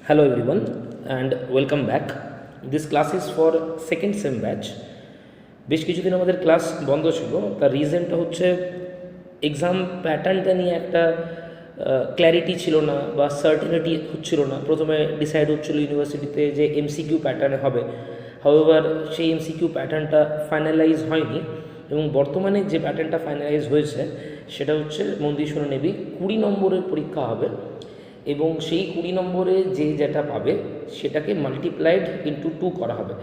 Hello everyone and welcome back. This class is for second sem batch. বেশ কিছুদিন আমাদের class বন্ধ ছিল, তার রিজনটা হচ্ছে এক্সাম প্যাটার্নটা নিয়ে একটা ক্ল্যারিটি ছিল না বা সার্টেনিটি হচ্ছিল না। প্রথমে ডিসাইড হচ্ছিল ইউনিভার্সিটিতে যে এমসিকিউ প্যাটার্নে হবে, হাউএভার সেই এমসিকিউ প্যাটার্নটা ফাইনালাইজ হয়নি এবং বর্তমানে যে প্যাটার্নটা ফাইনালাইজ হয়েছে সেটা হচ্ছে মন দিয়ে শুনে নেবি 20 নম্বরের পরীক্ষা হবে এবং সেই 20 নম্বরে যে যেটা পাবে সেটাকে মাল্টিপ্লাইড ইন্টু 2 করা হবে।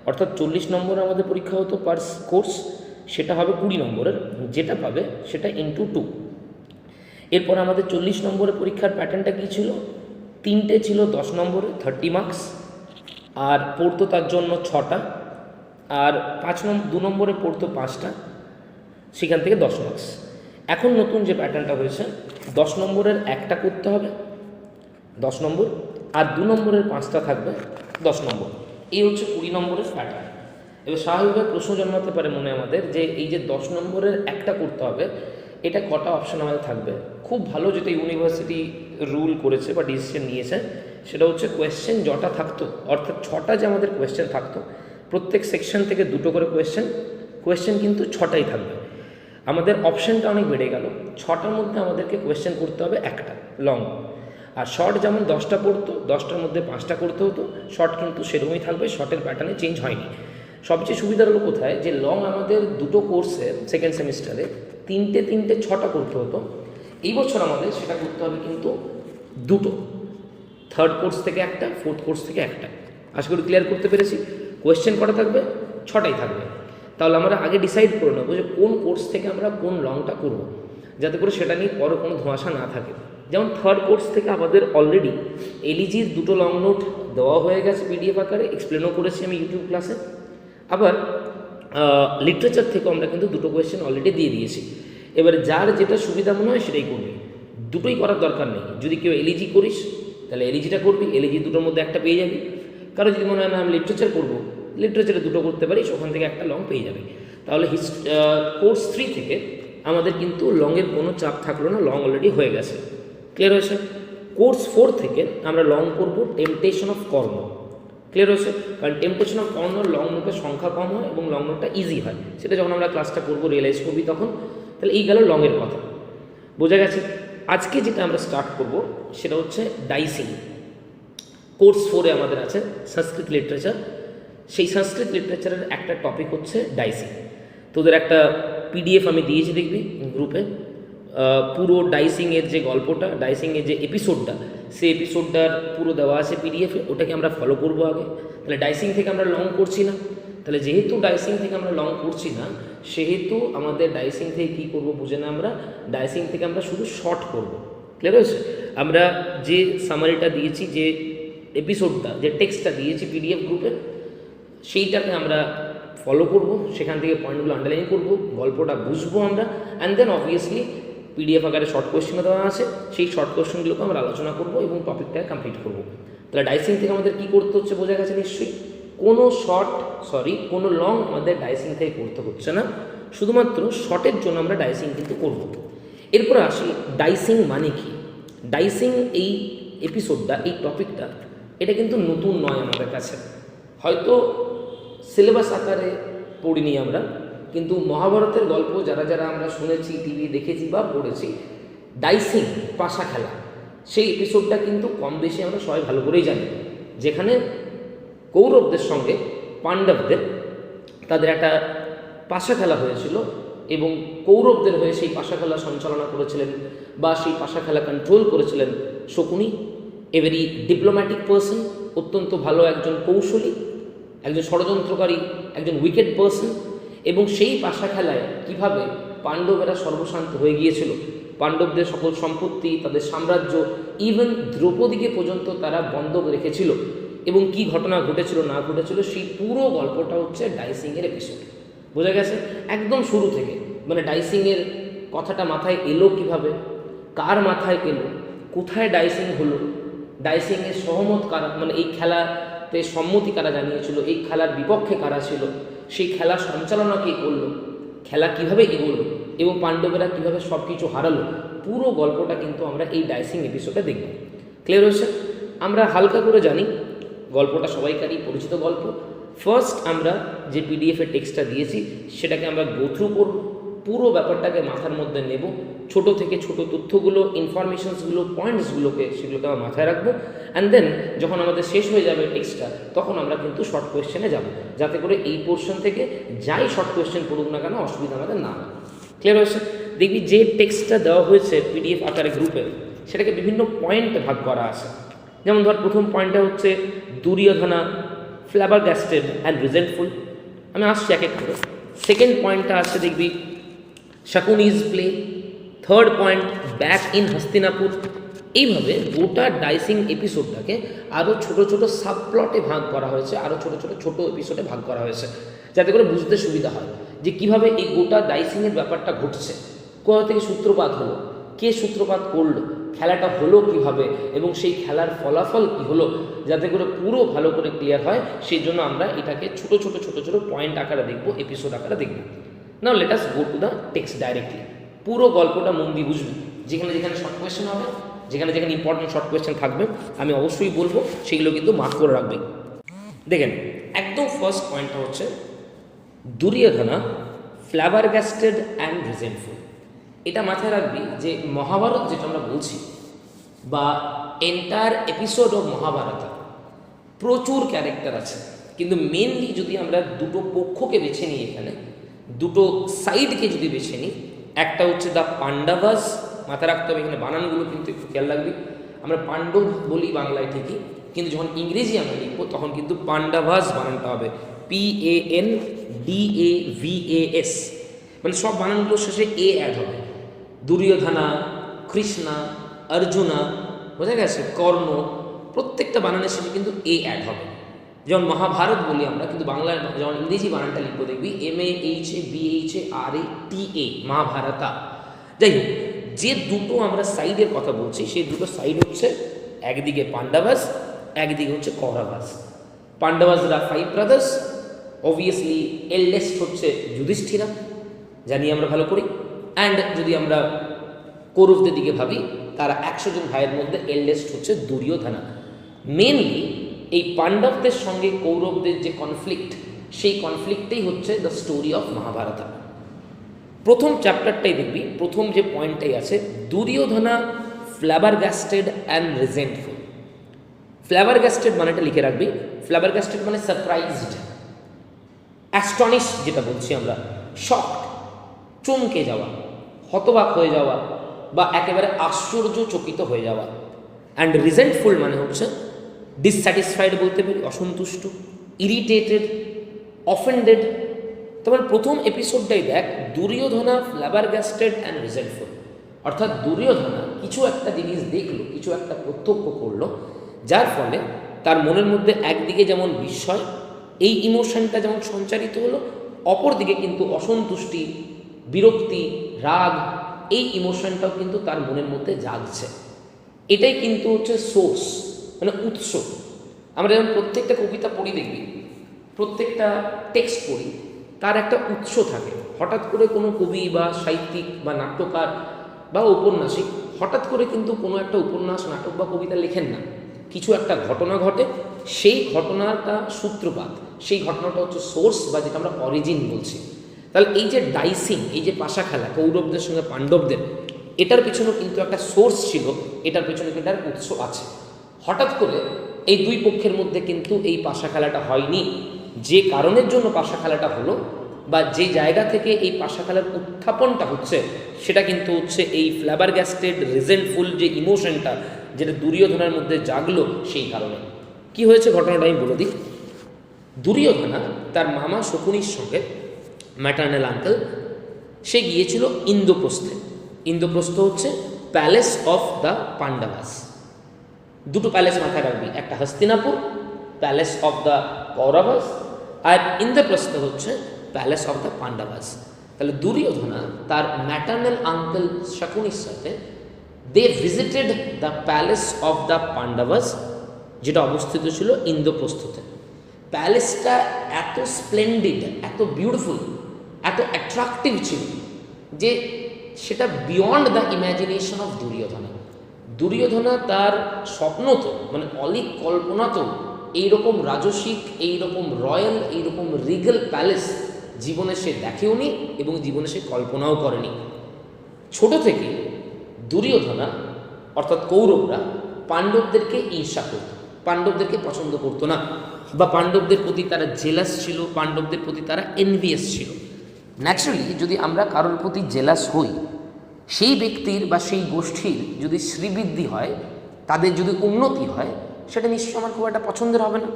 অর্থাৎ 40 নম্বর আমাদের পরীক্ষা হতো পার কোর্স, সেটা হবে 20 নম্বরের, যেটা পাবে সেটা ইন্টু 2। এরপর আমাদের 40 নম্বরের পরীক্ষার প্যাটার্নটা কী ছিল? 3টে ছিল 10 নম্বরে 30 মার্কস, আর পড়তো তার জন্য 6টা, আর 2 নম্বরে পড়তো 5টা, সেখান থেকে 10 মার্কস। এখন নতুন যে প্যাটার্নটা হয়েছে 10 নম্বরের একটা করতে হবে 10 নম্বর, আর 2 নম্বরের 5টা থাকবে 10 নম্বর। এই হচ্ছে 20 নম্বরের প্যাটার্ন। এবার স্বাভাবিকভাবে প্রশ্ন জন্মাতে পারে মনে আমাদের যে এই যে 10 নম্বরের একটা করতে হবে, এটা কটা অপশান আমাদের থাকবে? খুব ভালো যেটা ইউনিভার্সিটি রুল করেছে বা ডিসিশন নিয়েছে সেটা হচ্ছে কোয়েশ্চেন যটা থাকতো, অর্থাৎ 6টা যে আমাদের কোয়েশ্চেন থাকতো, প্রত্যেক সেকশন থেকে 2টো করে কোয়েশ্চেন কিন্তু 6টাই থাকবে। আমাদের অপশানটা অনেক বেড়ে গেল, 6টার মধ্যে আমাদেরকে কোয়েশ্চেন করতে হবে একটা লং, আর শর্ট যেমন 10টা পড়তো 10টার মধ্যে 5টা করতে হতো, শর্ট কিন্তু সেরকমই থাকবে, শর্টের প্যাটার্নে চেঞ্জ হয়নি। সবচেয়ে সুবিধার হলো কোথায়, যে লং আমাদের 2টো কোর্সে সেকেন্ড সেমিস্টারে 3টে 6টা করতে হতো, এই বছর আমাদের সেটা করতে হবে কিন্তু 2টো, থার্ড কোর্স থেকে একটা, ফোর্থ কোর্স থেকে একটা। আশা করি ক্লিয়ার করতে পেরেছি। কোয়েশ্চেন কটা থাকবে? 6টাই থাকবে। তাহলে আমরা আগে ডিসাইড করে নেবো যে কোন কোর্স থেকে আমরা কোন লংটা করব, যাতে করে সেটা নিয়ে পরে কোনো ধোঁয়াশা না থাকে। যেমন থার্ড কোর্স থেকে আমাদের অলরেডি এলইজির 2টো লং নোট দেওয়া হয়ে গেছে পিডিএফ আকারে, এক্সপ্লেনও করেছি আমি ইউটিউব ক্লাসে। আবার লিটারেচার থেকেও আমরা কিন্তু 2টো কোয়েশ্চেন অলরেডি দিয়ে দিয়েছি। এবারে যার যেটা সুবিধা মনে হয় সেটাই করবি, দুটোই করার দরকার নেই। যদি কেউ এলইজি করিস তাহলে এলইজিটা করবি, এলইজি 2টোর মধ্যে একটা পেয়ে যাবি। কারো যদি মনে হয় না আমি লিটারেচার করবো, লিটারেচারে 2টো করতে পারিস, ওখান থেকে একটা লং পেয়ে যাবে। তাহলে কোর্স 3 থেকে আমাদের কিন্তু লংয়ের কোনো চাপ থাকলো না, লং অলরেডি হয়ে গেছে। ক্লিয়ার হয়েছে? কোর্স 4 থেকে আমরা লং করব টেম্পটেশন অফ কর্ম। ক্লিয়ার হয়েছে? কারণ টেম্পটেশন অফ কর্ম লং নোটের সংখ্যা কম হয় এবং লং নোটটা ইজি হয়, সেটা যখন আমরা ক্লাসটা করবো রিয়েলাইজ করবি তখন। তাহলে এই গেল লংয়ের কথা, বোঝা গেছে। আজকে যেটা আমরা স্টার্ট করব সেটা হচ্ছে ডাইসিং। কোর্স 4-এ আমাদের আছে সংস্কৃত লিটারেচার, সেই সংস্কৃত লিটারেচারের একটা টপিক হচ্ছে ডাইসিং। তোদের একটা পিডিএফ আমি দিয়েছি, দেখবি গ্রুপে, পুরো ডাইসিংয়ের যে গল্পটা, ডাইসিংয়ের যে এপিসোডটা, সেই এপিসোডটার পুরো দেওয়া আছে পিডিএফে, ওটাকে আমরা ফলো করবো আগে। তাহলে ডাইসিং থেকে আমরা লং করছি না, তাহলে যেহেতু ডাইসিং থেকে আমরা লং করছি না, সেহেতু আমাদের ডাইসিং থেকে কী করবো বুঝে না, আমরা ডাইসিং থেকে আমরা শুধু শর্ট করব। ক্লিয়ার হয়েছে? আমরা যে সামারিটা দিয়েছি, যে এপিসোডটা, যে টেক্সটটা দিয়েছি পিডিএফ গ্রুপে, সেইটাকে আমরা ফলো করব, সেখান থেকে পয়েন্টগুলো আন্ডারলাইন করব, গল্পটা বুঝবো আমরা, অ্যান্ড দেন অবভিয়াসলি পিডিএফ আকারে শর্ট কোয়েশ্চেনও দেওয়া আছে, সেই শর্ট কোয়েশ্চেনগুলোকে আমরা আলোচনা করব এবং টপিকটাকে কমপ্লিট করব। তাহলে ডাইসিং থেকে আমাদের কী করতে হচ্ছে বোঝা গেছে নিশ্চয়ই। কোনো লং আমাদের ডাইসিং থেকে করতে হচ্ছে না, শুধুমাত্র শর্টের জন্য আমরা ডাইসিং কিন্তু করব। এরপরে আসি ডাইসিং মানে কি। ডাইসিং এই এপিসোডটা, এই টপিকটা, এটা কিন্তু নতুন নয় আমাদের কাছে, হয়তো সিলেবাস আকারে পড়িনি আমরা, কিন্তু মহাভারতের গল্প যারা যারা আমরা শুনেছি, টিভি দেখেছি বা পড়েছি, ডাইসিং পাশা খেলা, সেই এপিসোডটা কিন্তু কম বেশি আমরা সবাই ভালো করেই জানি, যেখানে কৌরবদের সঙ্গে পাণ্ডবদের তাদের একটা পাশা খেলা হয়েছিল এবং কৌরবদের হয়ে সেই পাশা খেলা সঞ্চালনা করেছিলেন বা সেই পাশা খেলা কন্ট্রোল করেছিলেন Shakuni, a very diplomatic person, অত্যন্ত ভালো একজন কৌশলী, একজন ষড়যন্ত্রকারী, একজন উইকেট পার্সন। এবং সেই পাশা খেলায় কীভাবে পাণ্ডবেরা সর্বশান্ত হয়ে গিয়েছিল, পাণ্ডবদের সকল সম্পত্তি, তাদের সাম্রাজ্য, ইভেন দ্রৌপদীকে পর্যন্ত তারা বন্ধক রেখেছিল, এবং কি ঘটনা ঘটেছিল না ঘটেছিল, সেই পুরো গল্পটা হচ্ছে ডাইসিংয়ের এপিসোড। বোঝা গেছে? একদম শুরু থেকে, মানে ডাইসিংয়ের কথাটা মাথায় এলো কীভাবে, কার মাথায় এলো, কোথায় ডাইসিং হলো, ডাইসিংয়ের সহমত কারা, মানে এই খেলাতে সম্মতি কারা জানিয়েছিল, এই খেলার বিপক্ষে কারা ছিল, সেই খেলা সঞ্চালনা কে করলো, খেলা কীভাবে এগোলো এবং পাণ্ডবেরা কীভাবে সব কিছু হারালো, পুরো গল্পটা কিন্তু আমরা এই ডাইসিং এপিসোডে দেখব। ক্লিয়ার হয়েছে? আমরা হালকা করে জানি গল্পটা সবাইকারই পরিচিত গল্প। ফার্স্ট আমরা যে পিডিএফের টেক্সটটা দিয়েছি সেটাকে আমরা গো থ্রু করব, পুরো ব্যাপারটাকে মাথার মধ্যে নেব, ছোট থেকে ছোট তথ্যগুলো, ইনফরমেশনসগুলো, পয়েন্টসগুলোকে সেগুলোকে আমরা মাথায় রাখবো। অ্যান্ড দেন যখন আমাদের শেষ হয়ে যাবে টেক্সটটা তখন আমরা কিন্তু শর্ট কোয়েশ্চেনে যাব, যাতে করে এই পোর্শন থেকে যাই শর্ট কোয়েশ্চেন পড়ুক না কেন অসুবিধা আমাদের না হয়। ক্লিয়ার হয়েছে? দেখবি যে টেক্সটটা দেওয়া হয়েছে পিডিএফ আকারে গ্রুপে, সেটাকে বিভিন্ন পয়েন্টে ভাগ করা আছে। যেমন ধর প্রথম পয়েন্টটা হচ্ছে দুর্যোধনা ফ্ল্যাবারগ্যাস্টেড অ্যান্ড রিজেন্টফুল। আমি আসছি এক এক করে। সেকেন্ড পয়েন্টটা আছে দেখবি Shakuni's play. Third point back in Hastinapur. এইভাবে গোটা ডাইসিং এপিসোডটাকে আরও ছোট ছোট সাবপ্লটে ভাগ করা হয়েছে, আরও ছোট ছোট ছোট এপিসোডে ভাগ করা হয়েছে, যাতে করে বুঝতে সুবিধা হয় যে কীভাবে এই গোটা ডাইসিংয়ের ব্যাপারটা ঘটছে, কোথা থেকে সূত্রপাত হলো, কে সূত্রপাত করলো, খেলাটা হলো কিভাবে এবং সেই খেলার ফলাফল কী হলো, যাতে করে পুরো ভালো করে ক্লিয়ার হয়। সেই জন্য আমরা এটাকে ছোট ছোট ছোট ছোট পয়েন্ট আকারে দেখবো, এপিসোড আকারে দেখবো। Now let us go to the text directly. পুরো গল্পটা মন দিয়ে বুঝবি, যেখানে যেখানে শর্ট কোয়েশ্চেন হবে, যেখানে যেখানে ইম্পর্টেন্ট শর্ট কোয়েশ্চেন থাকবে আমি অবশ্যই বলবো, সেগুলো কিন্তু মার্ক করে রাখবে। দেখেন একদম ফার্স্ট পয়েন্টটা হচ্ছে দুর্যোধনা ফ্ল্যাবারগ্যাস্টেড অ্যান্ড রিজেন্টফুল। এটা মাথায় রাখবি যে মহাভারত যেটা আমরা বলছি বা এন্টায়ার এপিসোড অফ মহাভারত প্রচুর ক্যারেক্টার আছে, কিন্তু মেনলি যদি আমরা দুটো পক্ষকে বেছে নিই, এখানে দুটো সাইডকে যদি বেছে নিই, একটা হচ্ছে দ্য পাণ্ডাভাস। মাথায় রাখতে হবে এখানে বানানগুলো কিন্তু একটু খেয়াল রাখবি। আমরা পাণ্ডব বলি বাংলায় ঠিকই, কিন্তু যখন ইংরেজি আমরা লিখবো তখন কিন্তু পাণ্ডাভাস বানানটা হবে PANDAVAS, মানে সব বানানগুলোর শেষে এ অ্যাড হবে। দুর্যোধনা, কৃষ্ণা, অর্জুনা, বোঝা গেছে, কর্ণ, প্রত্যেকটা বানানের শেষে কিন্তু এ অ্যাড হবে। যেমন মহাভারত বলি আমরা, কিন্তু বাংলায় যেমন ইংরেজি বানানটা লিখবো দেখবি MAHABHARATA, মহাভারতা। যাই হোক, যে দুটো আমরা সাইডের কথা বলছি সেই দুটো সাইড হচ্ছে একদিকে পাণ্ডাভাস, একদিকে হচ্ছে কৌরভাস। পাণ্ডাভাসরা 5 ব্রাদার্স, অবভিয়াসলি এল্ডেস্ট হচ্ছে যুধিষ্ঠিরা, জানি আমরা ভালো করি। অ্যান্ড যদি আমরা কৌরবদের দিকে ভাবি, তারা 100 জন ভাইয়ের মধ্যে এল্ডেস্ট হচ্ছে দুর্যোধনা। মেনলি এই পাণ্ডবদের সঙ্গে কৌরবদের যে কনফ্লিক্ট, সেই কনফ্লিক্টেই হচ্ছে দ্য স্টোরি অফ মহাভারত। প্রথম চ্যাপ্টারটাই দেখবি, প্রথম যে পয়েন্টটাই আছে দুর্যোধনা ফ্ল্যাবারগ্যাস্টেড অ্যান্ড রিজেন্টফুল। ফ্ল্যাবারগ্যাস্টেড মানেটা লিখে রাখবি। ফ্ল্যাবারগ্যাস্টেড মানে সারপ্রাইজড, অ্যাস্টনিশ যেটা বলছি আমরা, শকড, চমকে যাওয়া, হতবাক হয়ে যাওয়া বা একেবারে আশ্চর্যচকিত হয়ে যাওয়া। অ্যান্ড রিজেন্টফুল মানে হচ্ছে ডিসস্যাটিসফাইড বলতে পারি, অসন্তুষ্ট, ইরিটেটেড, অফেন্ডেড। তোমার প্রথম এপিসোডটাই দেখ, দুর্যোধনা ফ্ল্যাবারগ্যাস্টেড অ্যান্ড রিজেন্টফুল, অর্থাৎ দুর্যোধনা কিছু একটা জিনিস দেখলো, কিছু একটা প্রত্যক্ষ করলো, যার ফলে তার মনের মধ্যে একদিকে যেমন বিস্ময়, এই ইমোশনটা যেমন সঞ্চারিত হলো, অপরদিকে কিন্তু অসন্তুষ্টি, বিরক্তি, রাগ, এই ইমোশনটাও কিন্তু তার মনের মধ্যে জাগছে। এটাই কিন্তু হচ্ছে সোর্স, মানে উৎস। আমরা যেমন প্রত্যেকটা কবিতা পড়ি দেখবি, প্রত্যেকটা টেক্সট পড়ি, তার একটা উৎস থাকে। হঠাৎ করে কোনো কবি বা সাহিত্যিক বা নাট্যকার বা ঔপন্যাসিক হঠাৎ করে কিন্তু কোনো একটা উপন্যাস, নাটক বা কবিতা লেখেন না। কিছু একটা ঘটনা ঘটে, সেই ঘটনাটা সূত্রপাত, সেই ঘটনাটা হচ্ছে সোর্স বা যেটা আমরা অরিজিন বলছি। তাহলে এই যে ডাইসিং, এই যে পাশা খেলা কৌরবদের সঙ্গে পাণ্ডবদের, এটার পেছনেও কিন্তু একটা সোর্স ছিল, এটার পেছনে কিন্তু একটা উৎস আছে। হঠাৎ করে এই দুই পক্ষের মধ্যে কিন্তু এই পাশা খেলাটা হয়নি। যে কারণের জন্য পাশা খেলাটা হলো বা যে জায়গা থেকে এই পাশা খেলার উত্থাপনটা হচ্ছে, সেটা কিন্তু হচ্ছে এই ফ্ল্যাবারগ্যাস্টেড রিজেন্টফুল যে ইমোশনটা, যেটা দুর্যোধনার মধ্যে জাগলো, সেই কারণে। কি হয়েছে ঘটনাটা আমি বলে দিই। দুর্যোধনা তার মামা শকুনির সঙ্গে, ম্যাটার্নাল আঙ্কেল, সে গিয়েছিল ইন্দ্রপ্রস্থে। ইন্দ্রপ্রস্থ হচ্ছে প্যালেস অফ দ্য পাণ্ডাভাস। দুটো প্যালেস মাথায় রাখবি, একটা হস্তিনাপুর প্যালেস অফ দ্য কৌরভাস, আর ইন্দ্রপ্রস্থ হচ্ছে প্যালেস অফ দ্য পাণ্ডাভাস। তাহলে দুর্যোধনা তার ম্যাটার্নাল আঙ্কেল শকুনির সাথে they visited the palace of the Pandavas, যেটা অবস্থিত ছিল ইন্দ্রপ্রস্থতে। প্যালেসটা এত স্প্লেন্ডিড, এত বিউটিফুল, এত অ্যাট্রাকটিভ ছিল যে সেটা beyond the imagination of Duryodhana. Duryodhana তার স্বপ্ন তো মানে অলিক কল্পনা তো এইরকম রাজসিক, এইরকম রয়্যাল, এইরকম রিগেল প্যালেস জীবনে সে দেখেওনি এবং জীবনে সে কল্পনাও করেনি। ছোট থেকে দুর্যোধনা অর্থাৎ কৌরবরা পাণ্ডবদেরকে ঈর্ষা করত, পাণ্ডবদেরকে পছন্দ করতো না, বা পাণ্ডবদের প্রতি তারা জেলাস ছিল, পাণ্ডবদের প্রতি তারা এনভিয়াস ছিল। ন্যাচারালি যদি আমরা কারোর প্রতি জেলাস হই, সেই ব্যক্তির বা সেই গোষ্ঠীর যদি শ্রীবৃদ্ধি হয়, তাদের যদি উন্নতি হয়, সেটা নিশ্চয়ই আমার খুব একটা পছন্দের হবে না,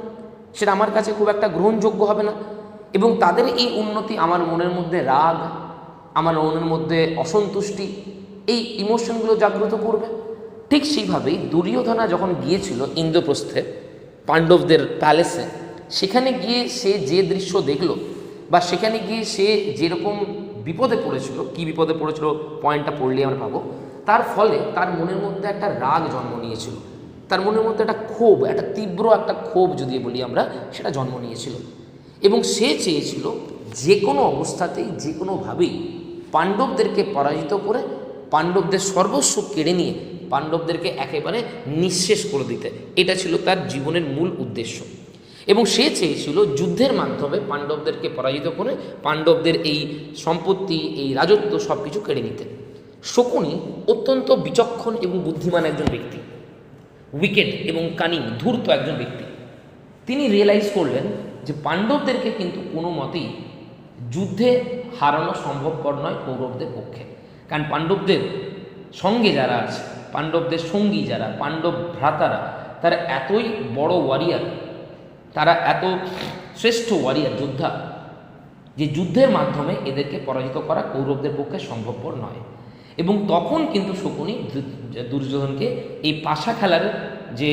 সেটা আমার কাছে খুব একটা গ্রহণযোগ্য হবে না। এবং তাদের এই উন্নতি আমার মনের মধ্যে রাগ, আমার মনের মধ্যে অসন্তুষ্টি, এই ইমোশনগুলো জাগ্রত করবে। ঠিক সেইভাবেই দুর্যোধনা যখন গিয়েছিল ইন্দ্রপ্রস্থে পাণ্ডবদের প্যালেসে, সেখানে গিয়ে সে যে দৃশ্য দেখল বা সেখানে গিয়ে সে যেরকম বিপদে পড়েছিল, কি বিপদে পড়েছিল পয়েন্টটা পড়লে আমরা পাবো, তার ফলে তার মনের মধ্যে একটা রাগ জন্ম নিয়েছিল, তার মনের মধ্যে একটা ক্ষোভ, একটা তীব্র একটা ক্ষোভ যদি বলি আমরা, সেটা জন্ম নিয়েছিল। এবং সে চেয়েছিল যে কোনো অবস্থাতেই, যে কোনোভাবেই পাণ্ডবদেরকে পরাজিত করে, পাণ্ডবদের সর্বস্ব কেড়ে নিয়ে পাণ্ডবদেরকে একেবারে নিঃশেষ করে দিতে। এটা ছিল তার জীবনের মূল উদ্দেশ্য। এবং সে চেয়েছিল যুদ্ধের মাধ্যমে পাণ্ডবদেরকে পরাজিত করে পাণ্ডবদের এই সম্পত্তি, এই রাজত্ব সব কিছু কেড়ে নিতে। শকুনি অত্যন্ত বিচক্ষণ এবং বুদ্ধিমান একজন ব্যক্তি, উইকেট এবং কানিং, ধূর্ত একজন ব্যক্তি। তিনি রিয়েলাইজ করলেন যে পাণ্ডবদেরকে কিন্তু কোনো মতেই যুদ্ধে হারানো সম্ভবপর নয় কৌরবদের পক্ষে। কারণ পাণ্ডবদের সঙ্গে যারা আছে, পাণ্ডবদের সঙ্গী যারা, পাণ্ডব ভ্রাতারা, তারা এতই বড় ওয়ারিয়ার, তারা এত শ্রেষ্ঠ ওয়ারিয়ার যোদ্ধা, যে যুদ্ধের মাধ্যমে এদেরকে পরাজিত করা কৌরবদের পক্ষে সম্ভবপর নয়। এবং তখন কিন্তু শকুনি দুর্যোধনকে এই পাশা খেলার যে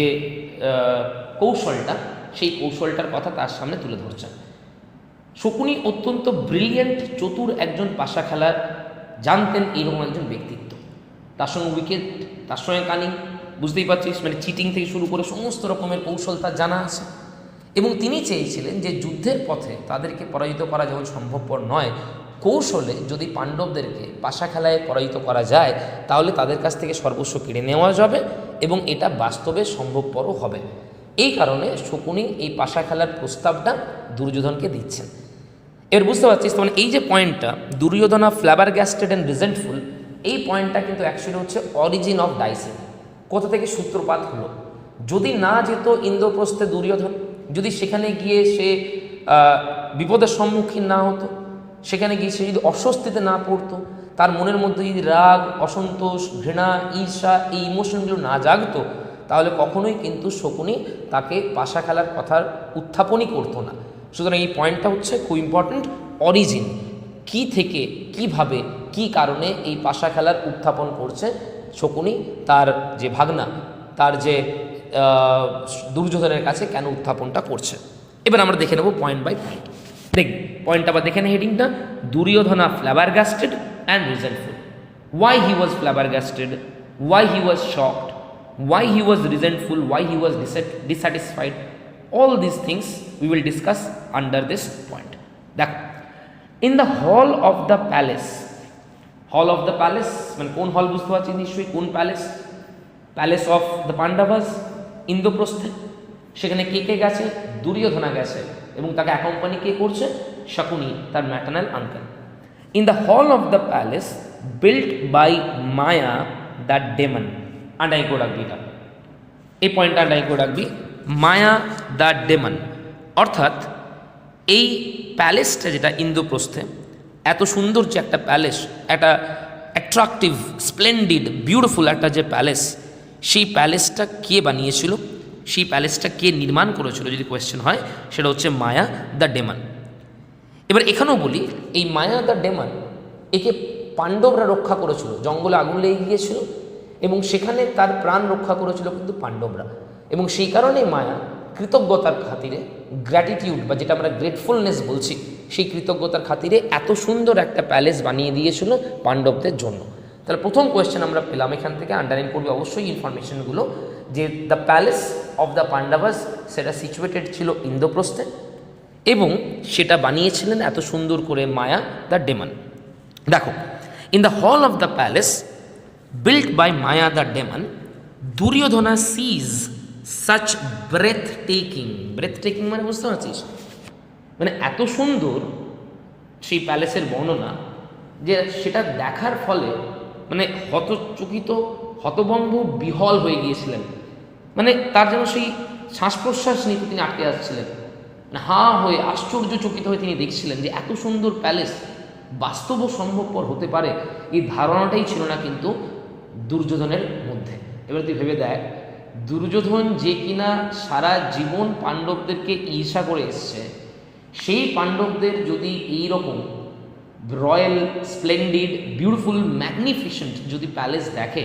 কৌশলটা, সেই কৌশলটার কথা তার সামনে তুলে ধরছেন। শকুনি অত্যন্ত ব্রিলিয়েন্ট, চতুর একজন পাশা খেলার জানতেন, এইরকম একজন ব্যক্তিত্ব। তার সঙ্গে উইকেট, তার সঙ্গে কানিং, বুঝতেই পারছিস, মানে চিটিং থেকে শুরু করে সমস্ত রকমের কৌশল তার জানা আছে। এবং তিনি চেয়েছিলেন যে যুদ্ধের পথে তাদেরকে পরাজিত করা যেমন সম্ভবপর নয়, কৌশলে যদি পাণ্ডবদেরকে পাশা খেলায় পরাজিত করা যায়, তাহলে তাদের কাছ থেকে সর্বস্ব কেড়ে নেওয়া যাবে এবং এটা বাস্তবে সম্ভবপরও হবে। এই কারণে শকুনি এই পাশা খেলার প্রস্তাবটা দুর্যোধনকে দিচ্ছেন। এর বুঝতে পারছিস, মানে এই যে পয়েন্টটা, দুর্যোধনা ফ্ল্যাবারগ্যাস্টেড অ্যান্ড রিজেন্টফুল, এই পয়েন্টটা কিন্তু অ্যাকচুয়ালি হচ্ছে অরিজিন অফ ডাইসিং। কোথা থেকে সূত্রপাত হলো? যদি না যেত ইন্দ্রপ্রস্থে দুর্যোধন, যদি সেখানে গিয়ে সে বিপদের সম্মুখীন না হতো, সেখানে গিয়ে সে যদি অস্বস্তিতে না পড়তো, তার মনের মধ্যে যদি রাগ, অসন্তোষ, ঘৃণা, ঈর্ষা, এই ইমোশনগুলো না জাগতো, তাহলে কখনোই কিন্তু শকুনি তাকে পাশা খেলার কথার উত্থাপনই করতো না। সুতরাং এই পয়েন্টটা হচ্ছে খুব ইম্পর্ট্যান্ট, অরিজিন, কি থেকে, কিভাবে, কি কারণে এই পাশা খেলার উত্থাপন করছে শকুনি, তার যে ভাগনা, তার যে দুর্যোধনের কাছে কেন উত্থাপনটা করছে। এবার আমরা দেখে নেব পয়েন্ট বাই পয়েন্ট। দেখ পয়েন্ট আবার দেখে নে, হেডিংটা, Duryodhana flabbergasted and resentful. Why he was flabbergasted, why he was shocked, why he was resentful, why he was dissatisfied, all these things we will discuss under this point. দেখো, in the hall of the palace, hall of the palace মানে কোন হল বুঝতে পারছি নিশ্চয়ই, কোন palace? Palace of the Pandavas, ইন্দ্রপ্রস্থে। সেখানে কে কে গেছে? দুর্যোধনা গেছে, এবং তাকে অ্যাকম্পানি কে করছে? শকুনি, তার maternal uncle. In the hall of the palace built by Maya the demon, আন্ডাই করে রাখবি, এটা এই পয়েন্টটা আন্ডাই করে রাখবি, মায়া দ্য ডেমন। অর্থাৎ এই প্যালেসটা যেটা ইন্দ্রপ্রস্থে, এত সুন্দর যে একটা প্যালেস, একটা অ্যাট্রাকটিভ, স্প্লেন্ডিড, বিউটিফুল একটা যে প্যালেস, সেই প্যালেসটা কে বানিয়েছিল, সেই প্যালেসটা কে নির্মাণ করেছিল যদি কোয়েশ্চেন হয়, সেটা হচ্ছে মায়া দ্য ডেমন। এবার এখানেও বলি, এই মায়া দ্য ডেমন, একে পাণ্ডবরা রক্ষা করেছিল, জঙ্গলে আগুন লেগে গিয়েছিল এবং সেখানে তার প্রাণ রক্ষা করেছিল কিন্তু পাণ্ডবরা। এবং সেই কারণে মায়া কৃতজ্ঞতার খাতিরে, গ্র্যাটিটিউড বা যেটা আমরা গ্রেটফুলনেস বলছি, সেই কৃতজ্ঞতার খাতিরে এত সুন্দর একটা প্যালেস বানিয়ে দিয়েছিল পাণ্ডবদের জন্য। তাহলে প্রথম কোয়েশ্চেন আমরা পেলাম এখান থেকে, আন্ডারলাইন করবি অবশ্যই ইনফরমেশনগুলো, যে দ্য প্যালেস অফ দ্য পাণ্ডাভাস সেটা সিচুয়েটেড ছিল ইন্দ্রপ্রস্থে এবং সেটা বানিয়েছিলেন এত সুন্দর করে মায়া দ্য ডেমন। দেখো, in the hall of the palace built by Maya the demon, Duryodhana sees such breathtaking মানে বুঝতে পারছিস, মানে এত সুন্দর সেই প্যালেসের বর্ণনা যে সেটা দেখার ফলে মানে হতচকিত, হতভম্ব, বিহল হয়ে গিয়েছিলেন। মানে তার যেন সেই শ্বাস প্রশ্বাস নিতে তিনি আটকে আসছিলেন, মানে হাঁ হয়ে আশ্চর্যচকিত হয়ে তিনি দেখছিলেন যে এত সুন্দর প্যালেস বাস্তব সম্ভবপর হতে পারে, এই ধারণাটাই ছিল না কিন্তু দুর্যোধনের মধ্যে। এবার তুই ভেবে দেখ, দুর্যোধন যে কিনা সারা জীবন পাণ্ডবদেরকে ঈর্ষা করে এসছে, সেই পাণ্ডবদের যদি এই রকম রয়্যাল, স্প্লেন্ডিড, বিউটিফুল, ম্যাগনিফিসেন্ট যদি প্যালেস দেখে,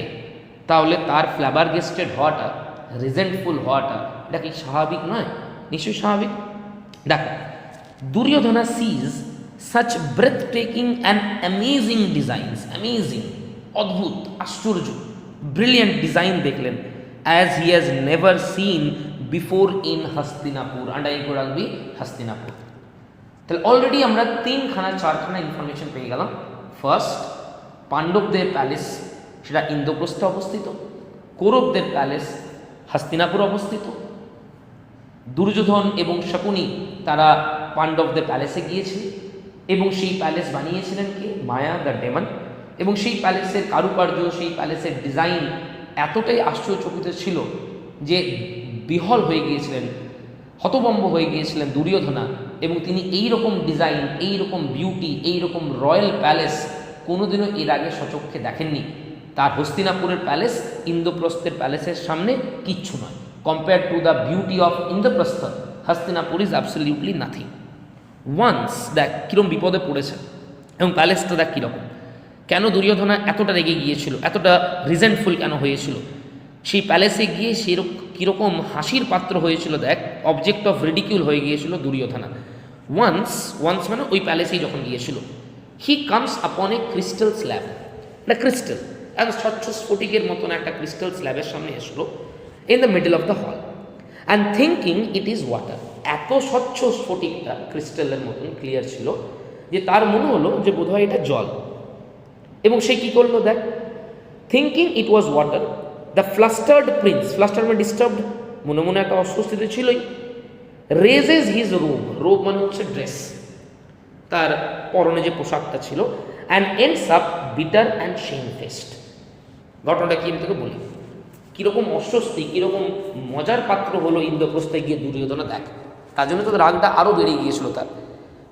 তাহলে তার ফ্ল্যাবারগেস্টেড হওয়াটা, রিজেন্টফুল হওয়াটা, এটা কি স্বাভাবিক নয়? নিশ্চয়ই স্বাভাবিক। দেখো, দুর্যোধনা সিজ such breathtaking and amazing designs, amazing, অদ্ভুত, আশ্চর্য, ব্রিলিয়েন্ট ডিজাইন দেখলেন, as he has never seen before in Hastinapur. Underline করে রাখবি হস্তিনাপুর। তাহলে অলরেডি আমরা 3-4খানা ইনফরমেশন পেয়ে গেলাম। ফার্স্ট, পাণ্ডবদের প্যালেস সেটা ইন্দ্রপ্রস্থে অবস্থিত, কৌরবদের প্যালেস হস্তিনাপুর অবস্থিত, দুর্যোধন এবং শকুনি তারা পাণ্ডবদের প্যালেসে গিয়েছিল এবং সেই প্যালেস বানিয়েছিলেন কে? মায়া দ্য ডেমন। এবং সেই প্যালেসের কারুকার্য, সেই প্যালেসের ডিজাইন এতটাই আশ্চর্যচকিত ছিল যে বিহল হয়ে গিয়েছিলেন, হতভম্ব হয়ে গিয়েছিলেন দুর্যোধনা। এবং তিনি এই রকম ডিজাইন, এই রকম বিউটি, এই রকম রয়্যাল প্যালেস কোনোদিনও এর আগে সচক্ষে দেখেননি। তার হস্তিনাপুরের প্যালেস ইন্দ্রপ্রস্থের প্যালেসের সামনে কিচ্ছু নয়। Compare to the beauty of Indraprastha, Hastinapur is absolutely nothing. Once দেখ কীরকম বিপদে পড়েছে, এবং প্যালেসটা দেখ কীরকম, কেন দুর্যোধনা এতটা রেগে গিয়েছিল, এতটা রিজেন্টফুল কেন হয়েছিল, সেই প্যালেসে গিয়ে সেরকম কীরকম হাসির পাত্র হয়েছিল দেখ, অবজেক্ট অফ রিডিকিউল হয়ে গিয়েছিল দুর্যোধনা। ওয়ান্স মানে ওই প্যালেসেই যখন গিয়েছিল, he comes upon a crystal slab, একটা ক্রিস্টাল, এক স্বচ্ছ স্ফটিকের মতন একটা ক্রিস্টাল স্ল্যাবের সামনে এসলো, in the middle of the hall, and thinking it is water. এত স্বচ্ছ স্ফটিকটা ক্রিস্টালের মতন ক্লিয়ার ছিল যে তার মনে হলো যে বোধহয় এটা জল। এবং সে কী করলো দেখ, thinking it was water, the flustered prince, fluster মানে ডিস্টার্বড, মনে মনে একটা অস্বস্তিতে ছিলই, রেজেস হিজ রোব মানে হচ্ছে ড্রেস, তার পরনে যে পোশাকটা ছিল, and ends up bitter and shamefaced. ঘটনাটা কি আমি তোকে বলি, কীরকম অস্বস্তি, কীরকম মজার পাত্র হলো ইন্দ্রপ্রস্থে গিয়ে দুর্যোধনা দেখ। তার জন্য তো রাগটা আরও বেড়ে গিয়েছিল তার।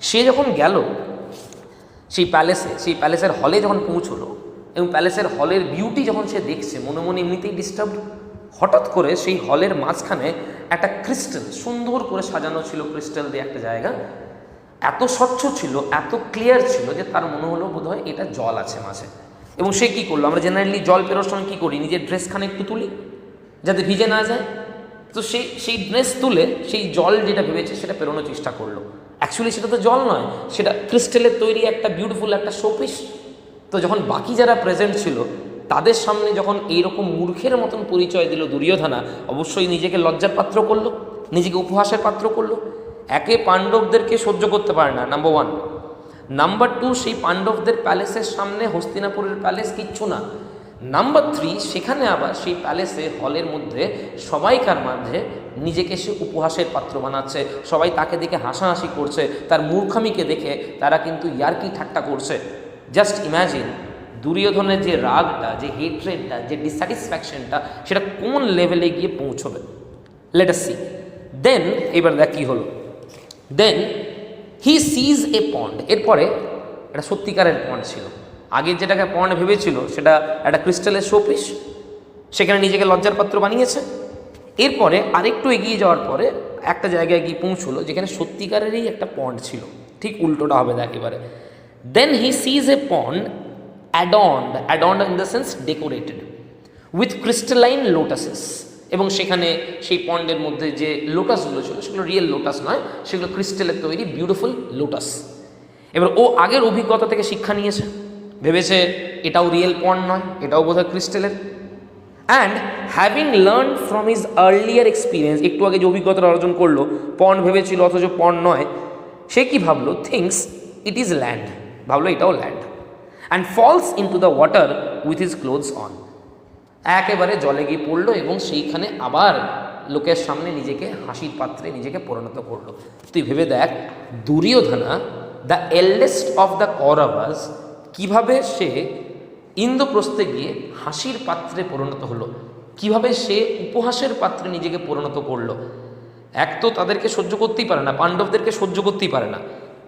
সে যখন গেল সেই প্যালেসে, সেই প্যালেসের হলে যখন পৌঁছলো এবং প্যালেসের হলের বিউটি যখন সে দেখছে, মনে মনে এমনিতেই ডিস্টার্ব, হঠাৎ করে সেই হলের মাঝখানে একটা ক্রিস্টাল, সুন্দর করে সাজানো ছিল ক্রিস্টাল দিয়ে একটা জায়গা, এত স্বচ্ছ ছিল, এত ক্লিয়ার ছিল যে তার মনে হলো বোধহয় এটা জল আছে মাঝে। এবং সে কী করলো, আমরা জেনারেলি জল পেরোর সময় কী করি, নিজের ড্রেসখানে একটু তুলি যাতে ভিজে না যায়, তো সেই ড্রেস তুলে সেই জল যেটা ভেবেছে সেটা পেরোনোর চেষ্টা করলো। অ্যাকচুয়ালি সেটা তো জল নয়, সেটা ক্রিস্টালের তৈরি একটা বিউটিফুল একটা শোপিস। তো যখন বাকি যারা প্রেজেন্ট ছিল তাদের সামনে যখন এইরকম মূর্খের মতন পরিচয় দিল দুর্যোধনা, অবশ্যই নিজেকে লজ্জার পাত্র করলো, নিজেকে উপহাসের পাত্র করলো। একে পাণ্ডবদেরকে সহ্য করতে পারে না, নাম্বার 1। নাম্বার 2, সেই পাণ্ডবদের প্যালেসের সামনে হস্তিনাপুরের প্যালেস কিচ্ছু না। নাম্বার 3, সেখানে আবার সেই প্যালেসে হলের মধ্যে সবাইকার মাঝে নিজেকে সে উপহাসের পাত্র বানাচ্ছে, সবাই তাকে দেখে হাসাহাসি করছে, তার মূর্খামিকে দেখে তারা কিন্তু ইয়ার্কি ঠাট্টা করছে। জাস্ট ইম্যাজিন দুর্যোধনের যে রাগটা, যে হেট্রেডটা, যে ডিস্যাটিসফ্যাকশনটা, সেটা কোন লেভেলে গিয়ে পৌঁছবে। Let us see. দেন এবার দেখ কী হলো। দেন হি সিজ এ পন্ড। এরপরে একটা সত্যিকারের পন্ড ছিল, আগের যেটাকে পন্ড ভেবেছিল সেটা একটা ক্রিস্টালের শোপিস, সেখানে নিজেকে লজ্জার পাত্র বানিয়েছে। এরপরে আরেকটু এগিয়ে যাওয়ার পরে একটা জায়গায় গিয়ে পৌঁছলো যেখানে সত্যিকারেরই একটা পন্ড ছিল, ঠিক উল্টোটা হবে দেখ এবারে। Then he sees a pond adorned in the sense decorated with crystalline lotuses. এবং সেখানে সেই পন্ডের মধ্যে যে লোটাসগুলো ছিল সেগুলো রিয়েল লোটাস নয়, সেগুলো ক্রিস্টালের তৈরি বিউটিফুল লোটাস। এবার ও আগের অভিজ্ঞতা থেকে শিক্ষা নিয়েছে, ভেবেছে এটাও রিয়েল পন্ড নয়, এটাও বোধহয় ক্রিস্টালের। And having learn from his earlier experience, একটু আগে যে অভিজ্ঞতা অর্জন করলো, পন্ড ভেবেছিল অথচ পন্ড নয়, সে কি ভাবলো, থিংস ইট ইজ ল্যান্ড, ভাবলো এটাও land. And falls into the water with his clothes on. একেবারে জলে গিয়ে পড়লো এবং সেইখানে আবার লোকের সামনে নিজেকে হাসির পাত্রে নিজেকে পরিণত করলো। তুই ভেবে দেখ, Duryodhana the eldest of the Kauravas কীভাবে সে ইন্দ্রপ্রস্থে গিয়ে হাসির পাত্রে পরিণত হলো, কিভাবে সে উপহাসের পাত্রে নিজেকে পরিণত করলো। এক তো তাদেরকে সহ্য করতেই পারে না, পাণ্ডবদেরকে সহ্য করতেই পারে না,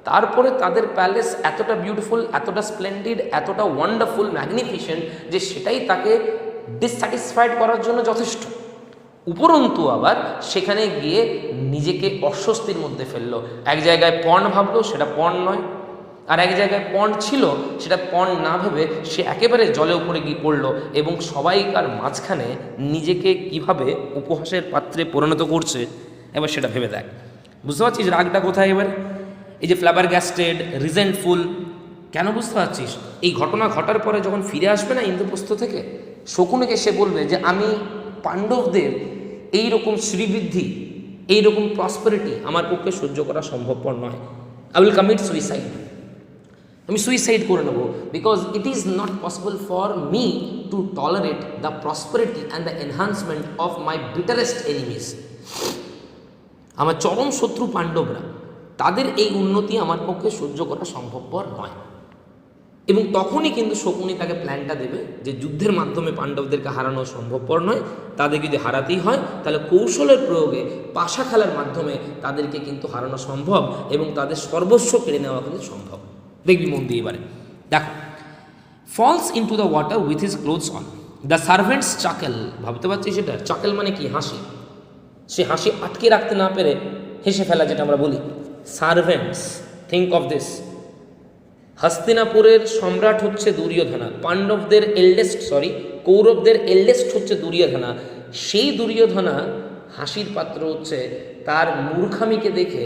তারপরে তাদের প্যালেস এতটা বিউটিফুল, এতটা স্প্লেন্ডিড, এতটা ওয়ান্ডারফুল, ম্যাগনিফিসেন্ট যে সেটাই তাকে ডিসস্যাটিসফাইড করার জন্য যথেষ্ট। উপরন্তু আবার সেখানে গিয়ে নিজেকে অস্বস্তির মধ্যে ফেললো। এক জায়গায় পণ ভাবলো, সেটা পণ নয়, আর এক জায়গায় পণ ছিল, সেটা পণ না ভেবে সে একেবারে জলে উপরে গিয়ে পড়লো এবং সবাইকার মাঝখানে নিজেকে কিভাবে উপহাসের পাত্রে পরিণত করছে এবার সেটা ভেবে দেখ। বুঝতে পারছিস রাগটা কোথায়? এবার এই যে ফ্ল্যাবারগ্যাস্টেড, রিজেন্টফুল, কেন বুঝতে পারছিস? এই ঘটনা ঘটার পরে যখন ফিরে আসবে না ইন্দ্রপ্রস্থ থেকে, শকুনিকে সে বলবে যে আমি পাণ্ডবদের এইরকম শ্রীবৃদ্ধি, এইরকম প্রসপারিটি আমার পক্ষে সহ্য করা সম্ভবপর নয়। আই উইল কমিট সুইসাইড, আমি সুইসাইড করে নেব, because it is not possible for me to tolerate the prosperity and the enhancement of my bitterest enemies. আমার চরম শত্রু পাণ্ডবরা, তাদের এই উন্নতি আমার পক্ষে সহ্য করা সম্ভবপর নয়। এবং তখনই কিন্তু শকুনি তাকে প্ল্যানটা দেবে যে যুদ্ধের মাধ্যমে পাণ্ডবদেরকে হারানো সম্ভবপর নয়, তাদের যদি হারাতেই হয় তাহলে কৌশলের প্রয়োগে পাশা খেলার মাধ্যমে তাদেরকে কিন্তু হারানো সম্ভব এবং তাদের সর্বস্ব কেড়ে নেওয়া কিন্তু সম্ভব। দেখবি মন দিয়ে এবারে দেখো, falls into the water with his clothes on, the servants chuckle. ভাবতে পারছিস সেটা? চাকেল মানে কি? হাসি। সে হাসি আটকে রাখতে না পেরে হেসে ফেলা, যেটা আমরা বলি সার্ভেন্টস। থিঙ্ক অফ দিস, হস্তিনাপুরের সম্রাট হচ্ছে দুর্যোধনা, পাণ্ডবদের কৌরবদের এল্ডেস্ট হচ্ছে দুর্যোধনা। সেই দুর্যোধনা হাসির পাত্র হচ্ছে, তার মূর্খামিকে দেখে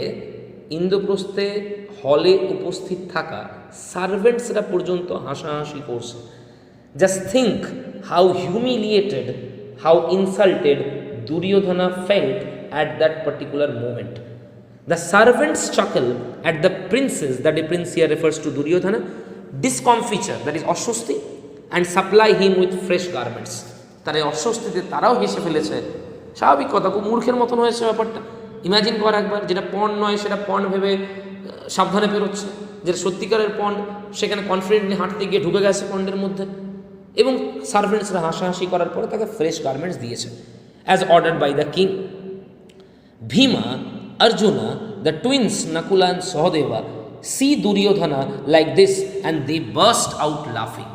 ইন্দ্রপ্রস্থে হলে উপস্থিত থাকা সার্ভেন্টসরা পর্যন্ত হাসাহাসি করছে। Just think how humiliated, how insulted Duryodhana felt at that particular moment. The servants chuckle at the prince's, that the prince here refers to Duryodhana, discomfiture, that is অস্বস্তি, and supply him with fresh garments. তারা অস্বস্তিতে তারাও হেসে ফেলেছে। স্বাভাবিক কথা, খুব মূর্খের মতন হয়েছে ব্যাপারটা। ইমাজিন কর একবার, যেটা পণ নয় সেটা পণ ভেবে সাবধানে বেরোচ্ছে, যেটা সত্যিকারের পণ সেখানে কনফিডেন্টলি হাঁটতে গিয়ে ঢুকে গেছে পণ্ডের মধ্যে, এবং সার্ভেন্টসরা হাসাহাসি করার পরে তাকে ফ্রেশ গার্মেন্টস দিয়েছে as ordered by the king. Bhima, Arjuna, the twins Nakula and Sahadeva see Duryodhana like this and they burst out laughing.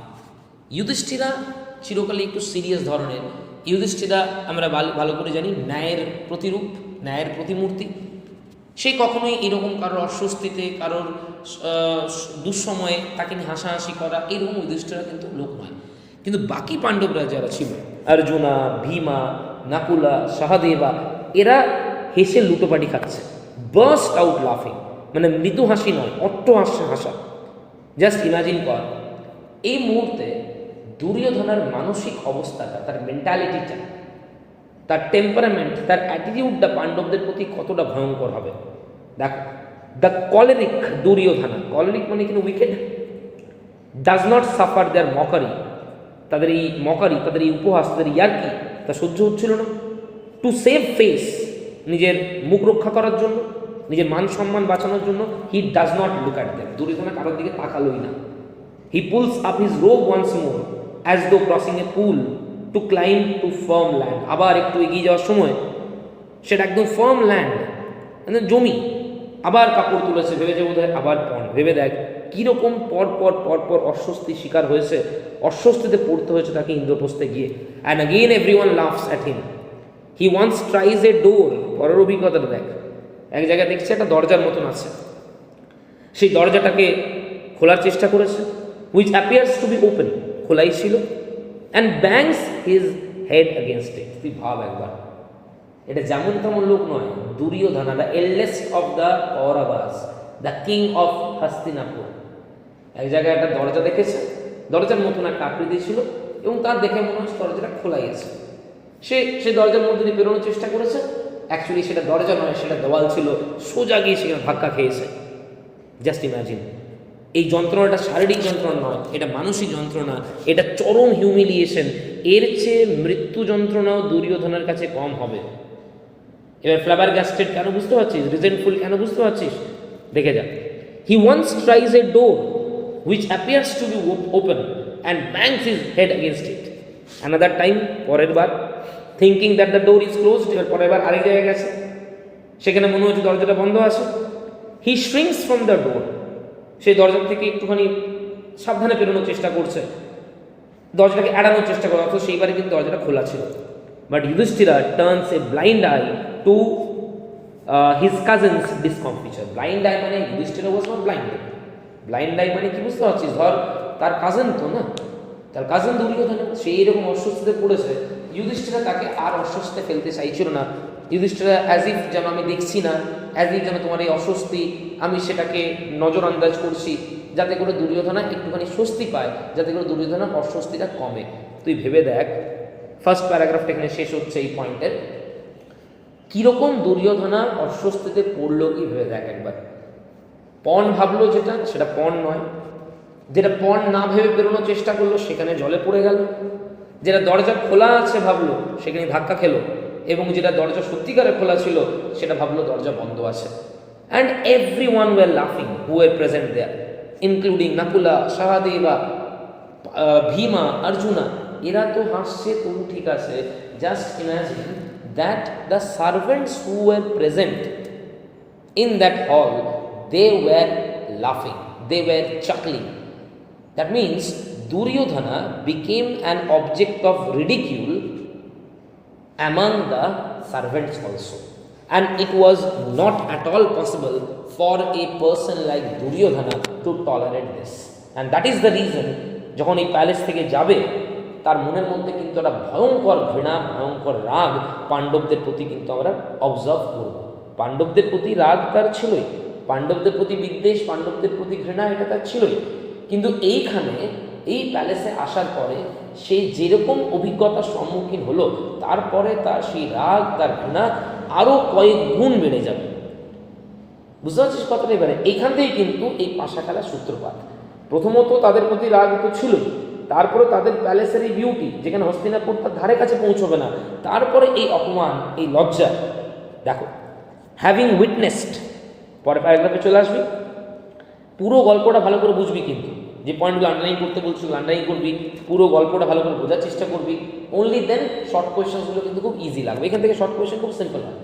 Yudhishthira চিরকালই একটু সিরিয়াস ধরনের। যুধিষ্ঠিরা আমরা ভালো করে জানি ন্যায়ের প্রতিরূপ, ন্যায়ের প্রতিমূর্তি। সে কখনোই এরকম কারোর অস্বস্তিতে, কারোর দুঃসময়ে তাকে নিয়ে হাসাহাসি করা, এরকম যুধিষ্ঠিরা কিন্তু লোক নয়। কিন্তু বাকি পাণ্ডবরা যারা ছিল, অর্জুনা, ভীমা, নাকুলা, সহদেবা, এরা হেসে লুটোপাটি খাচ্ছে। বার্স্ট আউট লাফিং মানে মৃদু হাসি নয়, অট্ট হাসা। জাস্ট ইমাজিন কর এই মুহূর্তে দুর্যোধনার মানসিক অবস্থাটা, তার মেন্টালিটিটা, তার টেম্পারামেন্ট, তার অ্যাটিটিউডটা পাণ্ডবদের প্রতি কতটা ভয়ঙ্কর হবে। দেখ, দ্য কলেরিক দুর্যোধনা, কলেরিক মানে কিন্তু wicked, does not suffer their mockery, তাদের এই মকারি, তাদের এই উপহাস, তাদের ইয়ার্কি তা সহ্য হচ্ছিল না। টু সেভ ফেস, নিজের মুখ রক্ষা করার জন্য, নিজের মান সম্মান বাঁচানোর জন্য, he does not look at them, Duryodhana কারোর দিকে তাকালোই না। He pulls up his robe once more as though crossing a pool to climb to firm land. আবার একটু এগিয়ে যাওয়ার সময় সেটা একদম ফার্ম ল্যান্ড, মানে জমি, আবার কাপড় তুলেছে, ভেবেছে বোধ হয় আবার পণ। ভেবে দেখ কীরকম পরপর অস্বস্তি শিকার হয়েছে, অস্বস্তিতে পড়তে হয়েছে তাকে ইন্দ্রপ্রস্থে গিয়ে। And again everyone laughs at him. He once tries a door, পরের অভিজ্ঞতাটা দেখ, এক জায়গায় দেখছে একটা দরজার মতন আছে, সেই দরজাটাকে খোলার চেষ্টা করেছে, which appears to be open, খোলাই ছিল, and bangs his head against it. তুই ভাব একবার, এটা যেমন তেমন লোক নয়, Duryodhana, the eldest of the Kauravas, the king of Hastinapur. এক জায়গায় একটা দরজা দেখেছে, দরজার মতন একটা আকৃতি ছিল এবং তার দেখে মনে হচ্ছে দরজাটা খোলাই আছে। সে দরজার মধ্যে দিয়ে বেরোনোর চেষ্টা করেছে, অ্যাকচুয়ালি সেটা দরজা নয়, সেটা দেওয়াল ছিল, সোজা গিয়ে সেখানে ধাক্কা খেয়েছে। জাস্ট ইম্যাজিন, এই যন্ত্রণাটা শারীরিক যন্ত্রণা নয়, এটা মানসিক যন্ত্রণা, এটা চরম হিউমিলিয়েশন। এর চেয়ে মৃত্যু যন্ত্রণাও দুর্যোধনের কাছে কম হবে। এবার ফ্ল্যাবারগাস্টেড কেন বুঝতে পারছিস, রিজেন্টফুল কেন বুঝতে পারছিস, দেখে যা। He once tries a door which appears to be open and bangs his head against it. Another time, পরের বার, thinking that the door is closed, এবার পরের বার আরেক জায়গায় গেছে, সেখানে মনে হচ্ছে দরজাটা বন্ধ আছে। হি shrinks from the door, সেই দরজা থেকে একটুখানি সাবধানে বেরোনোর চেষ্টা করছে, দরজাটাকে এড়ানোর চেষ্টা করে, অথচ সেইবারে কিন্তু দরজাটা খোলা ছিল। But Yudhishthira turns a blind eye to his cousin's discomfiture. Blind eye মানে Yudhishthira was not blinded. Blind eye মানে কি বুঝতে পারছিস, ধর তার কাজিন তো না, তার কাজিন দুর্যোধন, সেই এরকম অস্বস্তিতে পড়েছে, যুধিষ্ঠিরা তাকে আর অস্বস্তিতে ফেলতে চাইছিল না। যুধিষ্ঠিরা অ্যাজ ইফ যেন আমি দেখছি না, অ্যাজ ইফ যেন তোমার এই অস্বস্তি আমি সেটাকে নজরআন্দাজ করছি, যাতে করে দুর্যোধনা একটুখানি স্বস্তি পায়, যাতে করে দুর্যোধনার অস্বস্তিটা কমে। তুই ভেবে দেখ, ফার্স্ট প্যারাগ্রাফটা এখানে শেষ হচ্ছে এই পয়েন্টের, কীরকম দুর্যোধনা অস্বস্তিতে পড়লো কি ভেবে দেখ একবার। পণ ভাবলো যেটা, সেটা পণ নয়, যেটা পণ না ভেবে বেরোনোর চেষ্টা করলো সেখানে জলে পড়ে গেল, যেটা দরজা খোলা আছে ভাবলো সেখানে ধাক্কা খেলো, এবং যেটা দরজা সত্যিকারে খোলা ছিল সেটা ভাবলো দরজা বন্ধ আছে। অ্যান্ড এভরি ওয়ান ওয়ার লাফিং who were present there, including Nakula, Sahadeva, Bhima, Arjuna, এরা তো হাসছে, তবু ঠিক আছে। Just imagine that the servants who were present in that hall, they were laughing, they were chuckling. That means Duryodhana became an object of ridicule among the servants also, and it was not at all possible for a person like Duryodhana to tolerate this. And that is the reason যখন এই palace থেকে যাবে তার মনের মধ্যে কিন্তু একটা ভয়ঙ্কর ঘৃণা, ভয়ঙ্কর রাগ পাণ্ডবদের প্রতি কিন্তু আমরা অবজার্ভ করব। পাণ্ডবদের প্রতি রাগ তার ছিলই, পাণ্ডবদের প্রতি বিদ্বেষ, পাণ্ডবদের প্রতি ঘৃণা, এটা তার ছিলই। কিন্তু এইখানে এই প্যালেসে আসার পরে সে যেরকম অভিজ্ঞতার সম্মুখীন হলো, তারপরে তার সেই রাগ, তার ঘৃণা আরও কয়েক গুণ বেড়ে যাবে। বুঝতে পারছিস কথাটা? এবারে এইখান থেকেই কিন্তু এই পাশা খেলার সূত্রপাত। প্রথমত তাদের প্রতি রাগ তো ছিলই, তারপরে তাদের প্যালেসের এই বিউটি, যেখানে হস্তিনাপুর তার ধারে কাছে পৌঁছবে না, তারপরে এই অপমান, এই লজ্জা। দেখো, হ্যাভিং উইটনেসড, পরে প্যারাগ্রাফে চলে আসবি, পুরো গল্পটা ভালো করে বুঝবি, কিন্তু যে পয়েন্টগুলো আন্ডারলাইন করতে বলছিল আন্ডারলাইন করবি, পুরো গল্পটা ভালো করে বোঝার চেষ্টা করবি। অনলি দেন শর্ট কোয়েশ্চেনগুলো কিন্তু খুব ইজি লাগবে। এখান থেকে শর্ট কোয়েশ্চেন খুব সিম্পল হয়,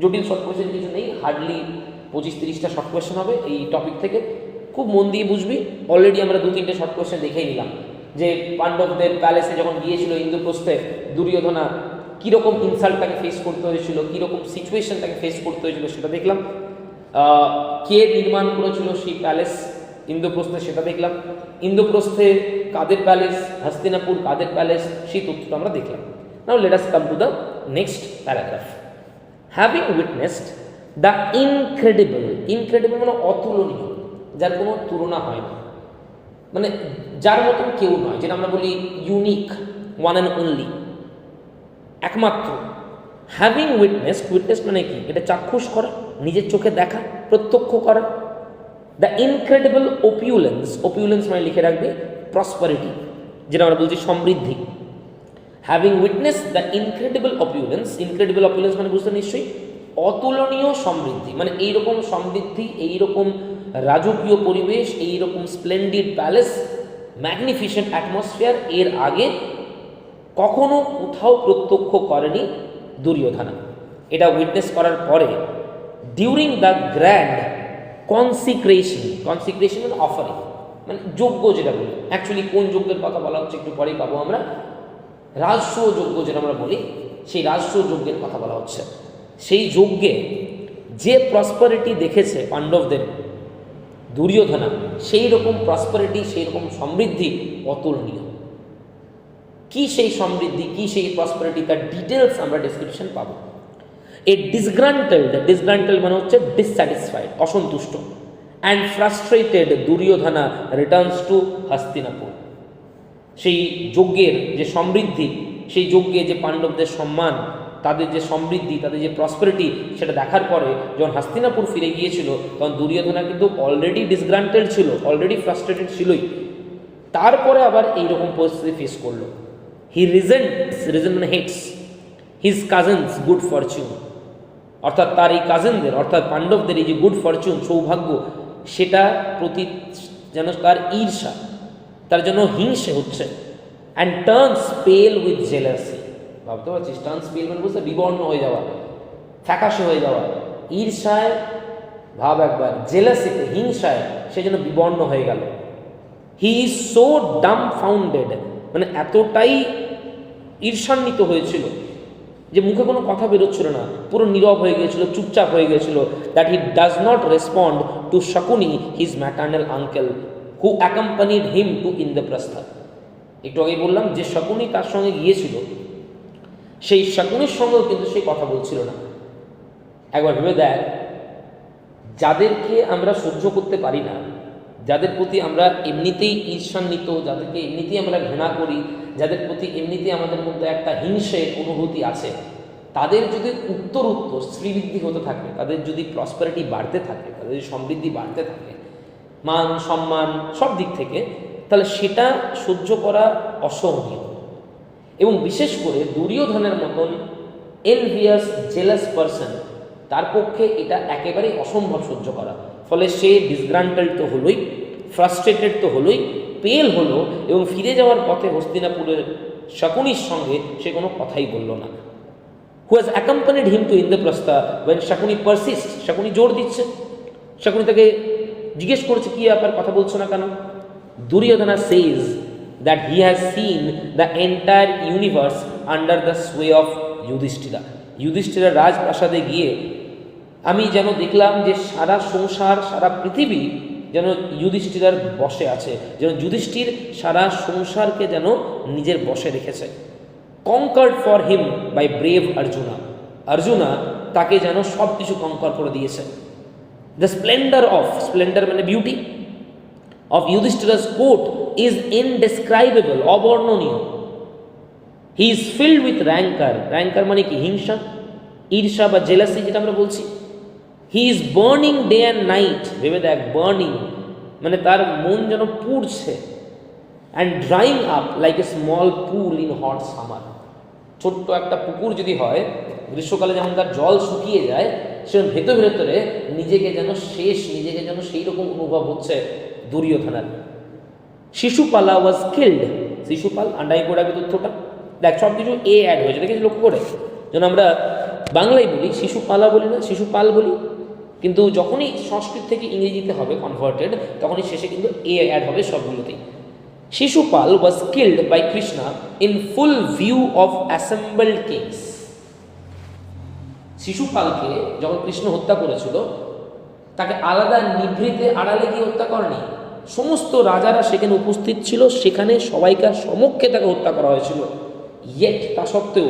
জটিল শর্ট কোয়েশ্চেন কিছু নেই, হার্ডলি 25-30টা শর্ট কোয়েশ্চেন হবে এই টপিক থেকে। খুব মন দিয়ে বুঝবি। অলরেডি আমরা 2-3টে শর্ট কোয়েশ্চেন দেখেই নিলাম, যে পাণ্ডবদের প্যালেসে যখন গিয়েছিল ইন্দ্রপ্রস্থে, দুর্যোধনা কীরকম ইনসাল্ট তাকে ফেস করতে হয়েছিল, কীরকম সিচুয়েশন তাকে ফেস করতে হয়েছিল সেটা দেখলাম। কে নির্মাণ করেছিল সেই প্যালেস ইন্দ্রপ্রস্থে সেটা দেখলাম। ইন্দ্রপ্রস্থে কাদের প্যালেস, হস্তিনাপুর কাদের প্যালেস, সেই তথ্যটা আমরা দেখলাম। Now let us come to the next paragraph. Having witnessed the incredible, incredible মানে অতুলনীয়, যার কোনো তুলনা হয় না, মানে যার মতন কেউ নয়, যেটা আমরা বলি ইউনিক, ওয়ান অ্যান্ড অনলি, একমাত্র। হ্যাভিং উইটনেস, উইটনেস মানে কি? এটা চাক্ষুষ করা, নিজের চোখে দেখা, প্রত্যক্ষ করা। দ্য ইনক্রেডিবল অপিউলেন্স, অপিউলেন্স মানে লিখে রাখবে প্রসপারিটি, যেটা আমরা বলছি সমৃদ্ধি। Having witness the incredible opulence, incredible opulence মানে বুঝতে নিশ্চয়ই অতুলনীয় সমৃদ্ধি, মানে এইরকম সমৃদ্ধি, এইরকম রাজকীয় পরিবেশ, এইরকম স্প্লেন্ডিড প্যালেস, ম্যাগনিফিসেন্ট অ্যাটমসফিয়ার এর আগে কখনো কোথাও প্রত্যক্ষ করেনি দুর্যোধনা। এটা উইটনেস করার পরে ডিউরিং দ্য গ্র্যান্ড কনসিক্রেশন, কনসিক্রেশন মানে অফারিং, মানে যজ্ঞ যেটা বলি, অ্যাকচুয়ালি কোন যজ্ঞের কথা বলা হচ্ছে একটু পরেই পাবো আমরা, রাজস্ব যজ্ঞ যেটা আমরা বলি, সেই রাজস্ব যজ্ঞের কথা বলা হচ্ছে। সেই যজ্ঞে যে প্রসপারিটি দেখেছে পাণ্ডবদের দুর্যোধনা, সেই রকম প্রসপারিটি, সেই রকম সমৃদ্ধি অতুলনীয়। কি সেই সমৃদ্ধি, কি সেই প্রসপারিটি, তার ডিটেলস আমরা ডেসক্রিপশন পাবো। এ ডিসগ্রান্টেড, ডিসগ্রান্টেড মানে হচ্ছে ডিসস্যাটিসফাইড, অসন্তুষ্ট, and frustrated Duryodhana returns to Hastinapur. সেই যজ্ঞের যে সমৃদ্ধি, সেই যজ্ঞে যে পাণ্ডবদের সম্মান, তাদের যে সমৃদ্ধি, তাদের যে প্রসপারিটি, সেটা দেখার পরে যখন হস্তিনাপুর ফিরে গিয়েছিল, তখন দুর্যোধনা কিন্তু অলরেডি ডিসগ্রান্টেড ছিল, অলরেডি ফ্রাস্ট্রেটেড ছিলই, তারপরে আবার এইরকম পরিস্থিতি ফেস করলো। হি রিজেন্ট মানে হেটস হিজ কাজেন্স গুড ফরচুন, অর্থাৎ তার এই কাজেনদের অর্থাৎ পাণ্ডবদের এই যে গুড ফরচুন সৌভাগ্য সেটা প্রতি যেন তার ঈর্ষা, তার জন্য হিংসে হচ্ছে। অ্যান্ড টার্নস পেল উইথ জেলাসি, ভাবতে পারছিস টার্নস পেল মানে বুঝতে, বিবর্ণ হয়ে যাওয়া, ফ্যাকাশে হয়ে যাওয়া, ঈর্ষায় ভাব একবার, জেলাসিতে হিংসায় সে যেন বিবর্ণ হয়ে গেল। হি ইজ সো ডাম্বফাউন্ডেড, মানে এতটাই ঈর্ষান্বিত হয়েছিল যে মুখে কোনো কথা বেরোচ্ছিল না, পুরো নীরব হয়ে গিয়েছিল, চুপচাপ হয়ে গিয়েছিল। That he does not respond two Shakuni his maternal uncle who accompanied him two Indraprastha. একটু আগেই বললাম যে শকুনি তার সঙ্গে গিয়েছিল, সেই শকুনির সঙ্গেও কিন্তু সেই কথা বলছিল না। একবার ভেবে দেখ, যাদেরকে আমরা সহ্য করতে পারি না, যাদের প্রতি আমরা এমনিতেই ঈর্ষান্বিত, যাদেরকে এমনিতেই আমরা ঘৃণা করি, যাদের প্রতি এমনিতেই আমাদের মধ্যে একটা হিংসের অনুভূতি আছে, তাদের যদি উত্তর শ্রীবৃদ্ধি হতে থাকে, তাদের যদি প্রসপারিটি বাড়তে থাকে, তাদের যদি সমৃদ্ধি বাড়তে থাকে, মান সম্মান সব দিক থেকে, তাহলে সেটা সহ্য করা অসহনীয়। এবং বিশেষ করে দুর্যোধনের মতন এনভিয়াস জেলাস পারসন, তার পক্ষে এটা একেবারেই অসম্ভব সহ্য করা। ফলে সে ডিসগ্রান্টেড তো হলোই, ফ্রাস্ট্রেটেড তো হলোই, পেল হলো, এবং ফিরে যাওয়ার পথে হস্তিনাপুরের শকুনির সঙ্গে সে কোনো কথাই বলল না। Who has accompanied him to Indraprastha when Shakuni persist, Shakuni জোর দিচ্ছে, শকুনি তাকে জিজ্ঞেস করছে কি ব্যাপার, কথা বলছো না কেন? Duryodhana says that he has seen the entire universe under the sow of Yudhishthira. Yudhishthira রাজপ্রাসাদে গিয়ে আমি যেন দেখলাম যে সারা সংসার, সারা পৃথিবী যেন যুধিষ্ঠিরার বশে আছে, যেন যুধিষ্ঠির সারা সংসারকে যেন নিজের বশে রেখেছে। Conquered for him by brave Arjuna, Arjuna তাকে যেন সব কিছু কনকার করে দিয়েছে। দ্য স্প্লেন্ডার মানে beauty of Yudhishthira's court is indescribable, অবর্ণনীয়। He is filled with rancour মানে কি? হিংসা, ঈর্ষা বা জেলাসি যেটা আমরা বলছি। He is burning day and night, ভেবে দেখ, বার্নিং মানে তার মন যেন পুড়ছে। And drying up like a small pool in hot summer, ছোট্ট একটা পুকুর যদি হয় গ্রীষ্মকালে যেমন তার জল শুকিয়ে যায়, সেরকম ভেতরে ভেতরে নিজেকে যেন সেই রকম অনুভব হচ্ছে দুর্যোধনার। শিশুপালা ওয়াজ কিল্ড, শিশুপাল, আন্ডাই করে রাখবে তথ্যটা, দেখ সব কিছু এ অ্যাড হয়েছে, দেখেছি লক্ষ্য করে। যেন আমরা বাংলায় বলি শিশুপালা বলি না, শিশুপাল বলি, কিন্তু যখনই সংস্কৃত থেকে ইংরেজিতে হবে কনভার্টেড, তখনই শেষে কিন্তু এ অ্যাড হবে সবগুলোতেই। Shishupal was killed by Krishna in full view of assembled kings. শিশুপালকে যখন কৃষ্ণ হত্যা করেছিল, তাকে আলাদা নিভৃতে আড়ালে গিয়ে হত্যা করেনি, সমস্ত রাজারা সেখানে উপস্থিত ছিল, সেখানে সবাইকার সমক্ষে তাকে হত্যা করা হয়েছিল। ইয়েট, তা সত্ত্বেও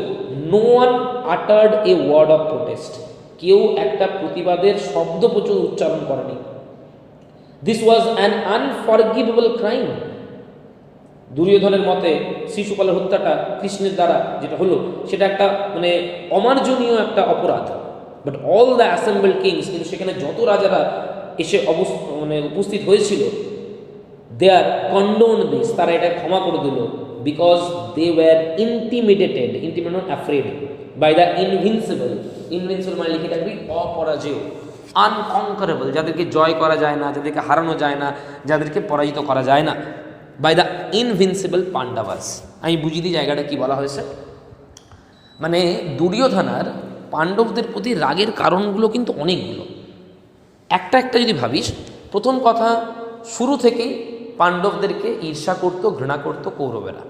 no one uttered a word of protest, কেউ একটা প্রতিবাদের শব্দ প্রচুর উচ্চারণ করেনি। This was an unforgivable crime. দুর্যোধনের মতে শিশুপালের হত্যাটা কৃষ্ণের দ্বারা যেটা হলো, সেটা একটা মানে অমার্জনীয় একটা অপরাধ। But all the assembled kings, কিন্তু সেখানে যত রাজারা এসে উপস্থিত হয়েছিল, দে আর কন্ডোন দিস, তারা এটা ক্ষমা করে দিল। Because they were intimidated afraid by the invincible মানে লিখে রাখবি অপরাজেয়, আনকনকারেবল, যাদেরকে জয় করা যায় না, যাদেরকে হারানো যায় না, যাদেরকে পরাজিত করা যায় না, বাই দ্য ইনভিনসিবল পাণ্ডাভাস। আমি বুঝিয়ে দিই জায়গাটা কি বলা হয়েছে। মানে দুর্যোধনার পাণ্ডবদের প্রতি রাগের কারণগুলো কিন্তু অনেকগুলো। একটা যদি ভাবিস, প্রথম কথা, শুরু থেকেই পাণ্ডবদেরকে ঈর্ষা করতো, ঘৃণা করতো কৌরবেরা।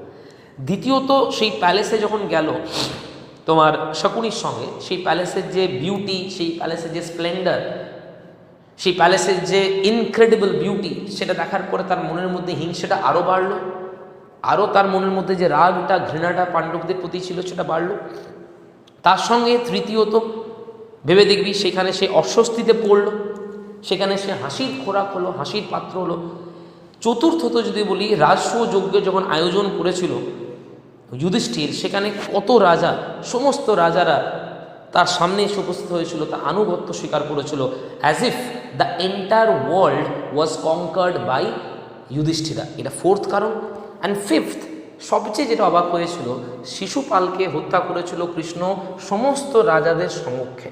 দ্বিতীয়ত, সেই প্যালেসে যখন গেল তোমার শকুনির সঙ্গে, সেই প্যালেসের যে বিউটি, সেই প্যালেসের যে স্প্লেন্ডার, সেই প্যালেসের যে ইনক্রেডিবল বিউটি, সেটা দেখার পরে তার মনের মধ্যে হিংসাটা আরও বাড়লো, আরও তার মনের মধ্যে যে রাগটা, ঘৃণাটা পাণ্ডবদের প্রতি ছিল সেটা বাড়লো। তার সঙ্গে তৃতীয়ত, ভেবে দেখবি সেখানে সে অস্বস্তিতে পড়ল, সেখানে সে হাসির খোরাক হলো, হাসির পাত্র হলো। চতুর্থত যদি বলি, রাজস্ব যজ্ঞ যখন আয়োজন করেছিল যুধিষ্ঠির, সেখানে কত রাজা, সমস্ত রাজারা তার সামনে এসে উপস্থিত হয়েছিল, তার আনুগত্য স্বীকার করেছিল, as if the entire world was conquered by Yudhishthira. এটা ফোর্থ কারণ। অ্যান্ড ফিফথ, সবচেয়ে যেটা অবাক হয়েছিল, শিশুপালকে হত্যা করেছিল কৃষ্ণ সমস্ত রাজাদের সম্মুখে,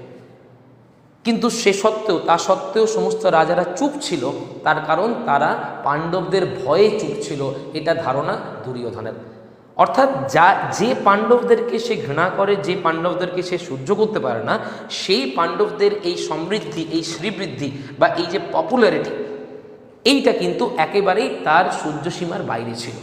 কিন্তু তা সত্ত্বেও সমস্ত রাজারা চুপ ছিল। তার কারণ তারা পাণ্ডবদের ভয়ে চুপ ছিল, এটা ধারণা দুর্যোধনের। অর্থাৎ যে পাণ্ডবদেরকে সে ঘৃণা করে, যে পাণ্ডবদেরকে সে সহ্য করতে পারে না, সেই পাণ্ডবদের এই সমৃদ্ধি, এই শ্রীবৃদ্ধি বা এই যে পপুলারিটি, এইটা কিন্তু একেবারেই তার সহ্য সীমার বাইরে ছিল।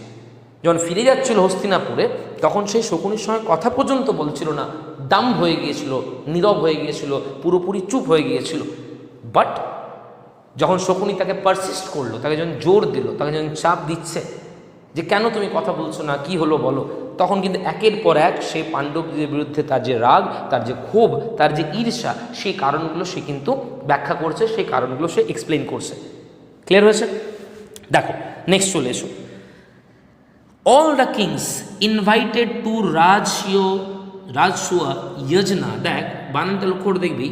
যখন ফিরে যাচ্ছিল হস্তিনাপুরে, তখন সেই শকুনির সঙ্গে কথা পর্যন্ত বলছিল না, ডাম হয়ে গিয়েছিল, নীরব হয়ে গিয়েছিল, পুরোপুরি চুপ হয়ে গিয়েছিল। বাট যখন শকুনি তাকে পারসিস্ট করলো, তাকে যখন জোর দিল, তাকে যখন চাপ দিচ্ছে যে কেন তুমি কথা বলছো না, কি হলো বলো, তখন কিন্তু একের পর এক সেই পাণ্ডবদের বিরুদ্ধে তার যে রাগ, তার যে ক্ষোভ, তার যে ঈর্ষা, সেই কারণগুলো সে কিন্তু ব্যাখ্যা করছে, সেই কারণগুলো সে এক্সপ্লেন করছে। ক্লিয়ার হয়েছে? দেখো নেক্সট চলে এসো। All the kings invited to রাজসুয়া যজনা, দেখ বানানটা লক্ষ্য করে দেখবি,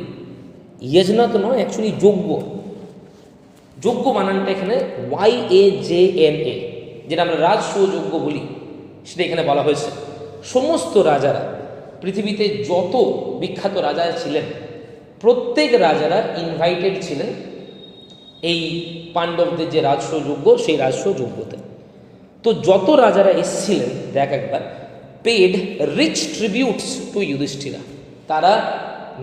যজনা তো নয়, অ্যাকচুয়ালি যোগ্য বানানটা এখানে YAJNA, যেটা আমরা রাজসুয় যজ্ঞ বলি, সেটা এখানে বলা হয়েছে। সমস্ত রাজারা, পৃথিবীতে যত বিখ্যাত রাজা ছিলেন, প্রত্যেক রাজারা ইনভাইটেড ছিলেন এই পাণ্ডবদের যে রাজসুয় যজ্ঞ, সেই রাজসুয় যজ্ঞতে। তো যত রাজারা এসেছিলেন, দেখ একবার, paid rich tributes to Yudhishthira, তারা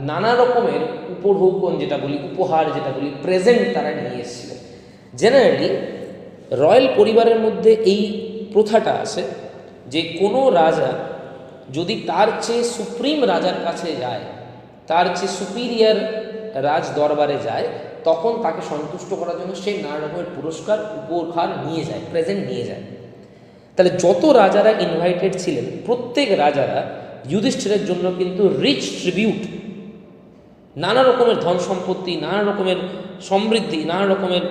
নানা রকমের উপঢৌকন যেটা বলি, উপহার যেটা বলি, প্রেজেন্ট তারা নিয়ে এসেছিলেন। জেনারেলি রয়্যাল পরিবারের মধ্যে এই প্রথাটা আছে যে কোনো রাজা যদি তার চেয়ে সুপ্রিম রাজার কাছে যায়, তার চেয়ে সুপিরিয়ার রাজ দরবারে যায়, তখন তাকে সন্তুষ্ট করার জন্য সে নানা রকমের পুরস্কার, উপহার নিয়ে যায়, প্রেজেন্ট নিয়ে যায়। তাহলে যত রাজারা ইনভাইটেড ছিলেন, প্রত্যেক রাজারা যুধিষ্ঠিরের জন্য কিন্তু রিচ ট্রিবিউট, নানা রকমের ধন সম্পত্তি, নানা রকমের সমৃদ্ধি, নানা রকমের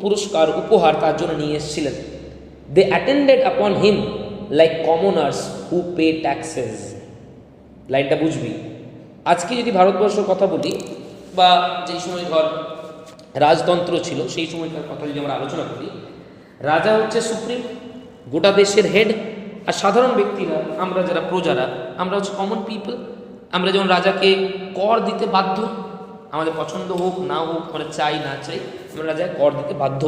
পুরস্কার, উপহার তার জন্য নিয়ে এসেছিলেন। দে অ্যাটেন্ডেড আপন হিম লাইক কমনার্স হু পে ট্যাক্সেস। লাইনটা বুঝবি। আজকে যদি ভারতবর্ষের কথা বলি, বা যেই সময় ধর রাজতন্ত্র ছিল, সেই সময়কার কথা যদি আমরা আলোচনা করি, রাজা হচ্ছে সুপ্রিম, গোটা দেশের হেড, আর সাধারণ ব্যক্তিরা, আমরা যারা প্রজারা, আমরা হচ্ছে কমন পিপল। আমরা যেমন রাজাকে কর দিতে বাধ্য, আমাদের পছন্দ হোক না হোক, আমরা চাই না চাই, আমরা রাজাকে কর দিতে বাধ্য,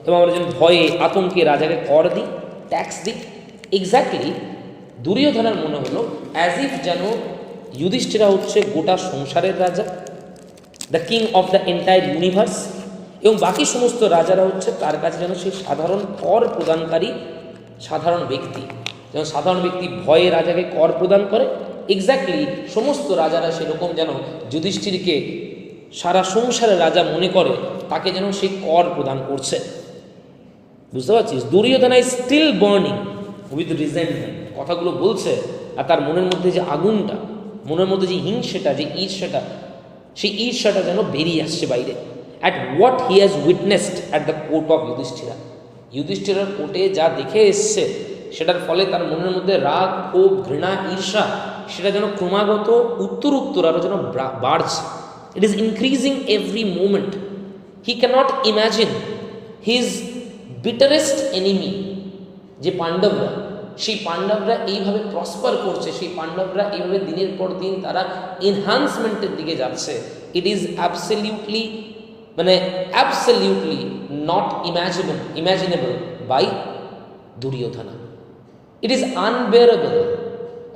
এবং আমরা যেন ভয়ে আতঙ্কে রাজাকে কর দিই, ট্যাক্স দিই। এক্স্যাক্টলি দুর্যোধনের মনে হলো অ্যাজ ইফ যেন যুধিষ্ঠিরা হচ্ছে গোটা সংসারের রাজা, the king of the entire universe, এবং বাকি সমস্ত রাজারা হচ্ছে তার কাছে যেন সেই সাধারণ কর প্রদানকারী সাধারণ ব্যক্তি। যেমন সাধারণ ব্যক্তি ভয়ে রাজাকে কর প্রদান করে, এক্স্যাক্টলি সমস্ত রাজারা সেরকম যেন যুধিষ্ঠিরকে সারা সংসারের রাজা মনে করে, তাকে যেন সেই কর প্রদান করছে। বুঝতে পারছিস? Duryodhan is still burning with resentment, কথাগুলো বলছে, আর তার মনের মধ্যে যে আগুনটা, মনের মধ্যে যে হিংসেটা, যে ঈর্ষাটা, সেই ঈর্ষাটা যেন বেরিয়ে আসছে বাইরে। At what he has witnessed at the court of Yudhishthira, যুধিষ্ঠিরার কোর্টে যা দেখে এসছে, সেটার ফলে তার মনের মধ্যে রাগ, ক্ষোভ, ঘৃণা, ঈর্ষা, সেটা যেন ক্রমাগত উত্তর আরও যেন বাড়ছে। It is increasing every moment. He cannot imagine his bitterest enemy, যে পাণ্ডবরা, সেই পাণ্ডবরা এইভাবে প্রসপার করছে, সেই পাণ্ডবরা এইভাবে দিনের পর দিন তারা এনহান্সমেন্টের দিকে যাচ্ছে। It is absolutely not imaginable by Duryodhana. It is unbearable,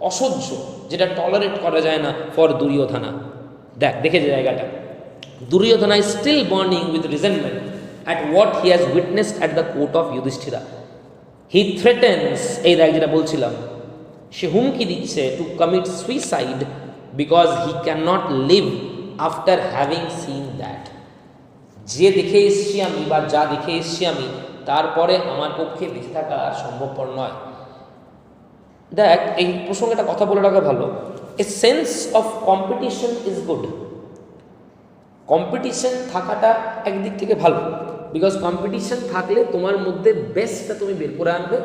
অসহ্য, যেটা টলারেট করা যায় না ফর দুর্যোধনা। দেখে যে জায়গাটা, Duryodhana is still burning with resentment at what he has witnessed at the court of Yudhishthira. He threatens, এই দেখ যেটা বলছিলাম, সে হুমকি দিচ্ছে to commit suicide because he can not live after having seen that. যে দেখে এসছি আমি, বা যা দেখে এসছি আমি, তারপরে আমার পক্ষে বেঁচে থাকা আর সম্ভবপর নয়। দেখ, এই প্রসঙ্গে একটা কথা বলে রাখা ভালো, a sense of competition is good. Competition থাকাটা একদিক থেকে ভালো, বিকজ কম্পিটিশন থাকলে তোমার মধ্যে বেস্টটা তুমি বের করে আনবে,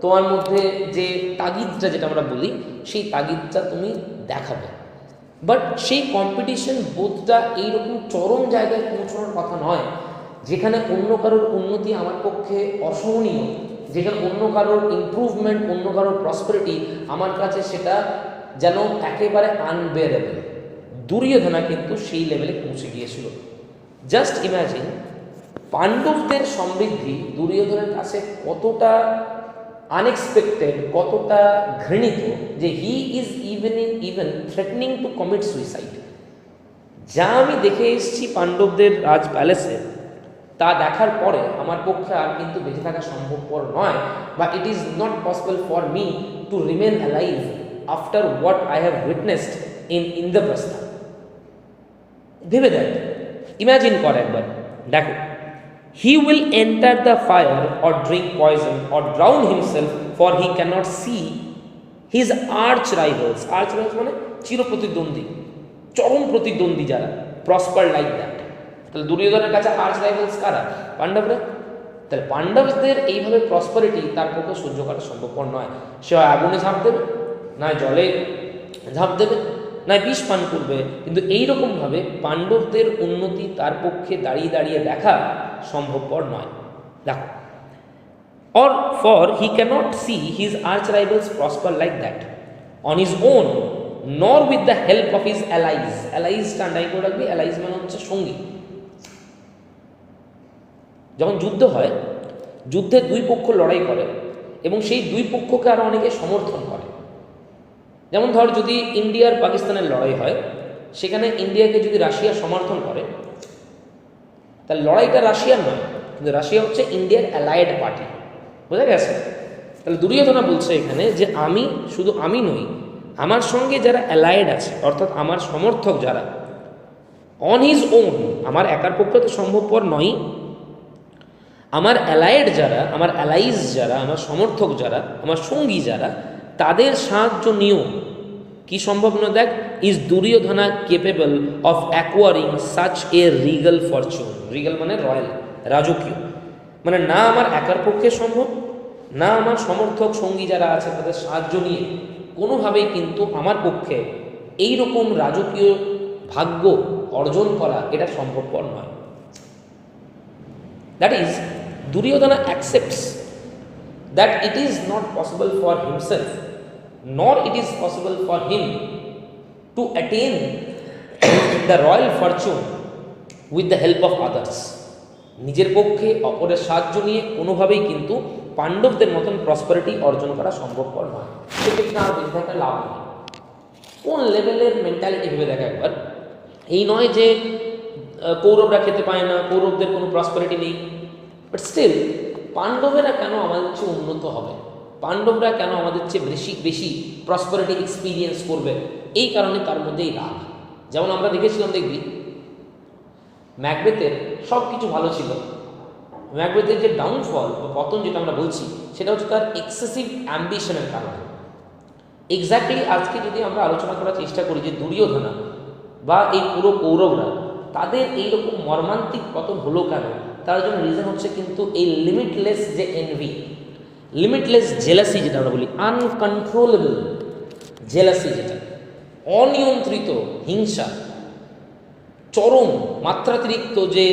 তোমার মধ্যে যে তাগিদটা, যেটা আমরা বলি, সেই তাগিদটা তুমি দেখাবে। বাট সেই কম্পিটিশন বোধটা এইরকম চরম জায়গায় পৌঁছানোর কথা নয়, যেখানে অন্য কারোর উন্নতি আমার পক্ষে অসহনীয়, যেখানে অন্য কারোর ইমপ্রুভমেন্ট, অন্য কারোর প্রসপারিটি আমার কাছে সেটা যেন একেবারে আনবেয়ারেবল। দুর্যোধনা কিন্তু সেই লেভেলে পৌঁছে গিয়েছিল। জাস্ট ইম্যাজিন পাণ্ডবদের সমৃদ্ধি দুর্যোধনের কাছে কতটা আনএক্সপেক্টেড, কতটা ঘৃণিত, যে he is even threatening two commit suicide. যা আমি দেখে এসেছি পাণ্ডবদের রাজ প্যালেসে, তা দেখার পরে আমার পক্ষে আর কিন্তু বেঁচে থাকা সম্ভবপর নয়, বা it is not possible for me to remain alive after what I have witnessed in Indraprastha. ভেবে দেখ, ইম্যাজিন কর একবার, দেখো, he will enter the fire or drink poison or drown himself for he cannot see his arch rivals. Arch rivals মানে চিরপ্রতিদ্বন্দ্বী, চরম প্রতিদ্বন্দ্বী যারা, প্রসপার লাইক দ্যাট। তাহলে দুর্যোধনের কাছে আর্চ রাইভালস কারা? পাণ্ডবরা। তাহলে পাণ্ডবদের এইভাবে প্রসপারিটি তার পক্ষে সহ্য করা সম্ভবপর নয়। সে হয় আগুনে ঝাঁপ দেবে, নয় জলে ঝাঁপ দেবে, নয় বিষ পান করবে, কিন্তু এইরকমভাবে পাণ্ডবদের উন্নতি তার পক্ষে দাঁড়িয়ে দাঁড়িয়ে দেখা সম্ভবপর নয়। দেখো, or for he cannot see his arch rivals prosper like that on his own, nor with the help of his allies. allies টা আন্ডারলাইন করে রাখবি, allies মানে হচ্ছে সঙ্গী। যখন যুদ্ধ হয়, যুদ্ধে দুই পক্ষ লড়াই করে এবং সেই দুই পক্ষকে আরও অনেকে সমর্থন করে। যেমন ধর, যদি ইন্ডিয়ার পাকিস্তানের লড়াই হয়, সেখানে ইন্ডিয়াকে যদি রাশিয়া সমর্থন করে, তাহলে লড়াইটা রাশিয়ার নয়, কিন্তু রাশিয়া হচ্ছে ইন্ডিয়ার অ্যালায়েড পার্টি। বোঝা গেছে? তাহলে দুর্যোধনা বলছে এখানে যে আমি শুধু আমি নই, আমার সঙ্গে যারা অ্যালায়েড আছে, অর্থাৎ আমার সমর্থক যারা, অন হিজ ওন, আমার একার পক্ষে তো সম্ভবপর নয়, আমার অ্যালায়েড যারা, আমার অ্যালাইজ যারা, আমার সমর্থক যারা, আমার সঙ্গী যারা, তাদের সাহায্য নিয়েও কি সম্ভব না? দেখ, is Duryodhana capable of acquiring such a regal Fortune. Regal মানে রয়্যাল, রাজকীয়। মানে না আমার একার পক্ষে সম্ভব, না আমার সমর্থক সঙ্গী যারা আছে তাদের সাহায্য নিয়ে কোনোভাবেই কিন্তু আমার পক্ষে এই রকম রাজকীয় ভাগ্য অর্জন করা এটা সম্ভবপর নয়। That is, Duryodhana accepts that it is not possible for himself, nor it is possible for him to attain the royal fortune with the help of others. নিজের পক্ষে অপরের সাহায্য নিয়ে কোনোভাবেই কিন্তু পাণ্ডবদের মতন প্রসপারিটি অর্জন করা সম্ভবপর নয়। সেক্ষেত্রে আর বেঁচে থাকার লাভ নেই। কোন লেভেলের মেন্টালিটি ভেবে দেখা একবার। এই নয় যে কৌরবরা খেতে পায় না, কৌরবদের কোনো প্রসপারিটি নেই, বাট স্টিল পাণ্ডবেরা কেন আমাদের চেয়ে উন্নত হবে, পাণ্ডবরা কেন আমাদের চেয়ে বেশি বেশি প্রসপারিটি এক্সপিরিয়েন্স করবে, এই কারণে তার মধ্যেই রাগ। যেমন আমরা দেখেছিলাম, দেখবি ম্যাকবেথের সব কিছু ভালো ছিল, ম্যাকবেথের যে ডাউনফল বা পতন যেটা আমরা বলছি, সেটা হচ্ছে তার এক্সেসিভ অ্যাম্বিশনের কারণে। এক্স্যাক্টলি আজকে যদি আমরা আলোচনা করার চেষ্টা করি যে দুর্যোধনা বা এই পুরো কৌরবরা তাদের এইরকম মর্মান্তিক পতন হলো কেন, তার জন্য রিজন হচ্ছে কিন্তু এই লিমিটলেস যে এনভি, লিমিটলেস জেলাসি যেটা আমরা বলি, আনকন্ট্রোলেবল জেলাসি, যেটা অনিয়ন্ত্রিত হিংসা, চরম মাত্রাতিরিক্ত যে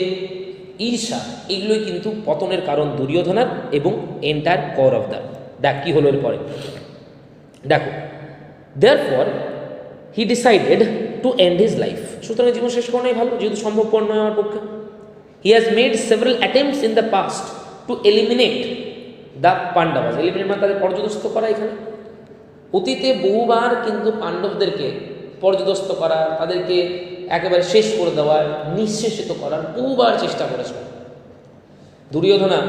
ঈর্ষা, এগুলোই কিন্তু পতনের কারণ দুর্যোধনার এবং এন্টায়ার কৌরবদের। দেখ কি হলো এরপরে, দেখো, therefore he decided to end his life. সুতরাং জীবন শেষ করাই ভালো, যেহেতু সম্ভবপর নয় আমার পক্ষে। He has made several attempts in the past to eliminate the Pandavas. Eliminate মানে তাদের পর্যদস্ত করা। এখানে অতীতে বহুবার কিন্তু পাণ্ডবদেরকে পর্যদস্ত করা, তাদেরকে একেবারে শেষ করে দেওয়ার, নিঃশেষিত করার বহুবার চেষ্টা করেছে দুর্যোধনা।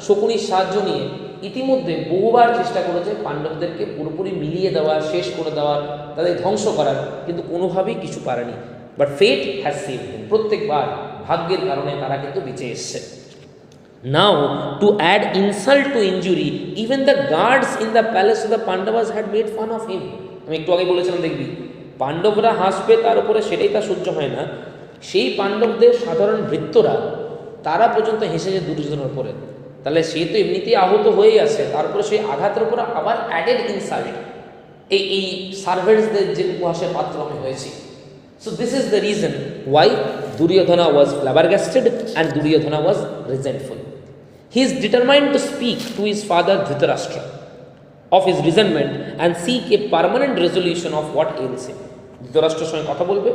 শকুনির সাহায্য নিয়ে ইতিমধ্যে বহুবার চেষ্টা করেছে পাণ্ডবদেরকে পুরোপুরি মিলিয়ে দেওয়ার, শেষ করে দেওয়ার, তাদের ধ্বংস করার, কিন্তু কোনোভাবেই কিছু পারেনি। But fate has saved him. প্রত্যেকবার ভাগ্যের কারণে তারা কিন্তু বেঁচে এসছে। Now to add insult to injury, even the guards in the palace of the Pandavas had made fun of him. আমি একটু আগে বলেছিলাম, দেখবি পাণ্ডবরা হাসবে তার উপরে, সেটাই তার সহ্য হয় না। সেই পাণ্ডবদের সাধারণ ভৃত্যরা তারা পর্যন্ত হেসেছে দুর্যোধনের উপরে। তাহলে সে তো এমনিতেই আহত হয়েই আছে, তারপরে সেই আঘাতের উপরে আবার অ্যাডেড ইনসাল্ট, এই সার্ভেন্টসদের যে উপহাসের পাত্র আমি হয়েছি। So this is the reason why Duryodhana was flabbergasted and Duryodhana was resentful. He is determined to speak to his father Dhritarashtra of his resentment and seek a permanent resolution of what ails him. ধৃতরাষ্ট্রের সঙ্গে কথা বলবে,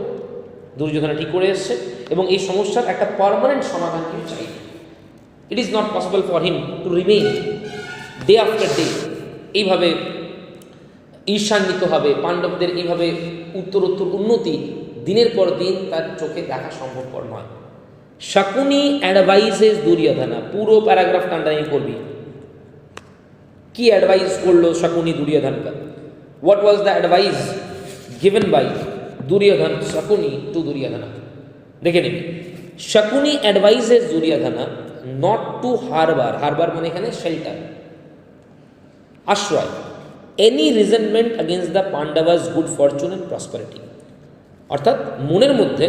দুর্যোধনা ঠিক করে এসছে, এবং এই সমস্যার একটা পার্মানেন্ট সমাধান কিন্তু চাই। ইট is not possible for him to remain day after day এইভাবে ঈর্ষান্বিত হবে, পাণ্ডবদের এইভাবে উত্তরোত্তর উন্নতি দিনের পর দিন তার চোখে দেখা সম্ভবপর নয়। শকুনি অ্যাডভাইসেস দুর্যোধনা, পুরো প্যারাগ্রাফটা আন্ডারলাইন করবি। কি অ্যাডভাইস করলো শকুনি দুর্যোধনকে? What was the advice given by Duryodhan Shakuni to Duryodhana? দেখে নিবি। Shakuni advises Duryodhana not to harbour, harbour মানে এখানে শেল্টার, আশ্রয়, any resentment against the Pandavas good fortune and prosperity. অর্থাৎ মনের মধ্যে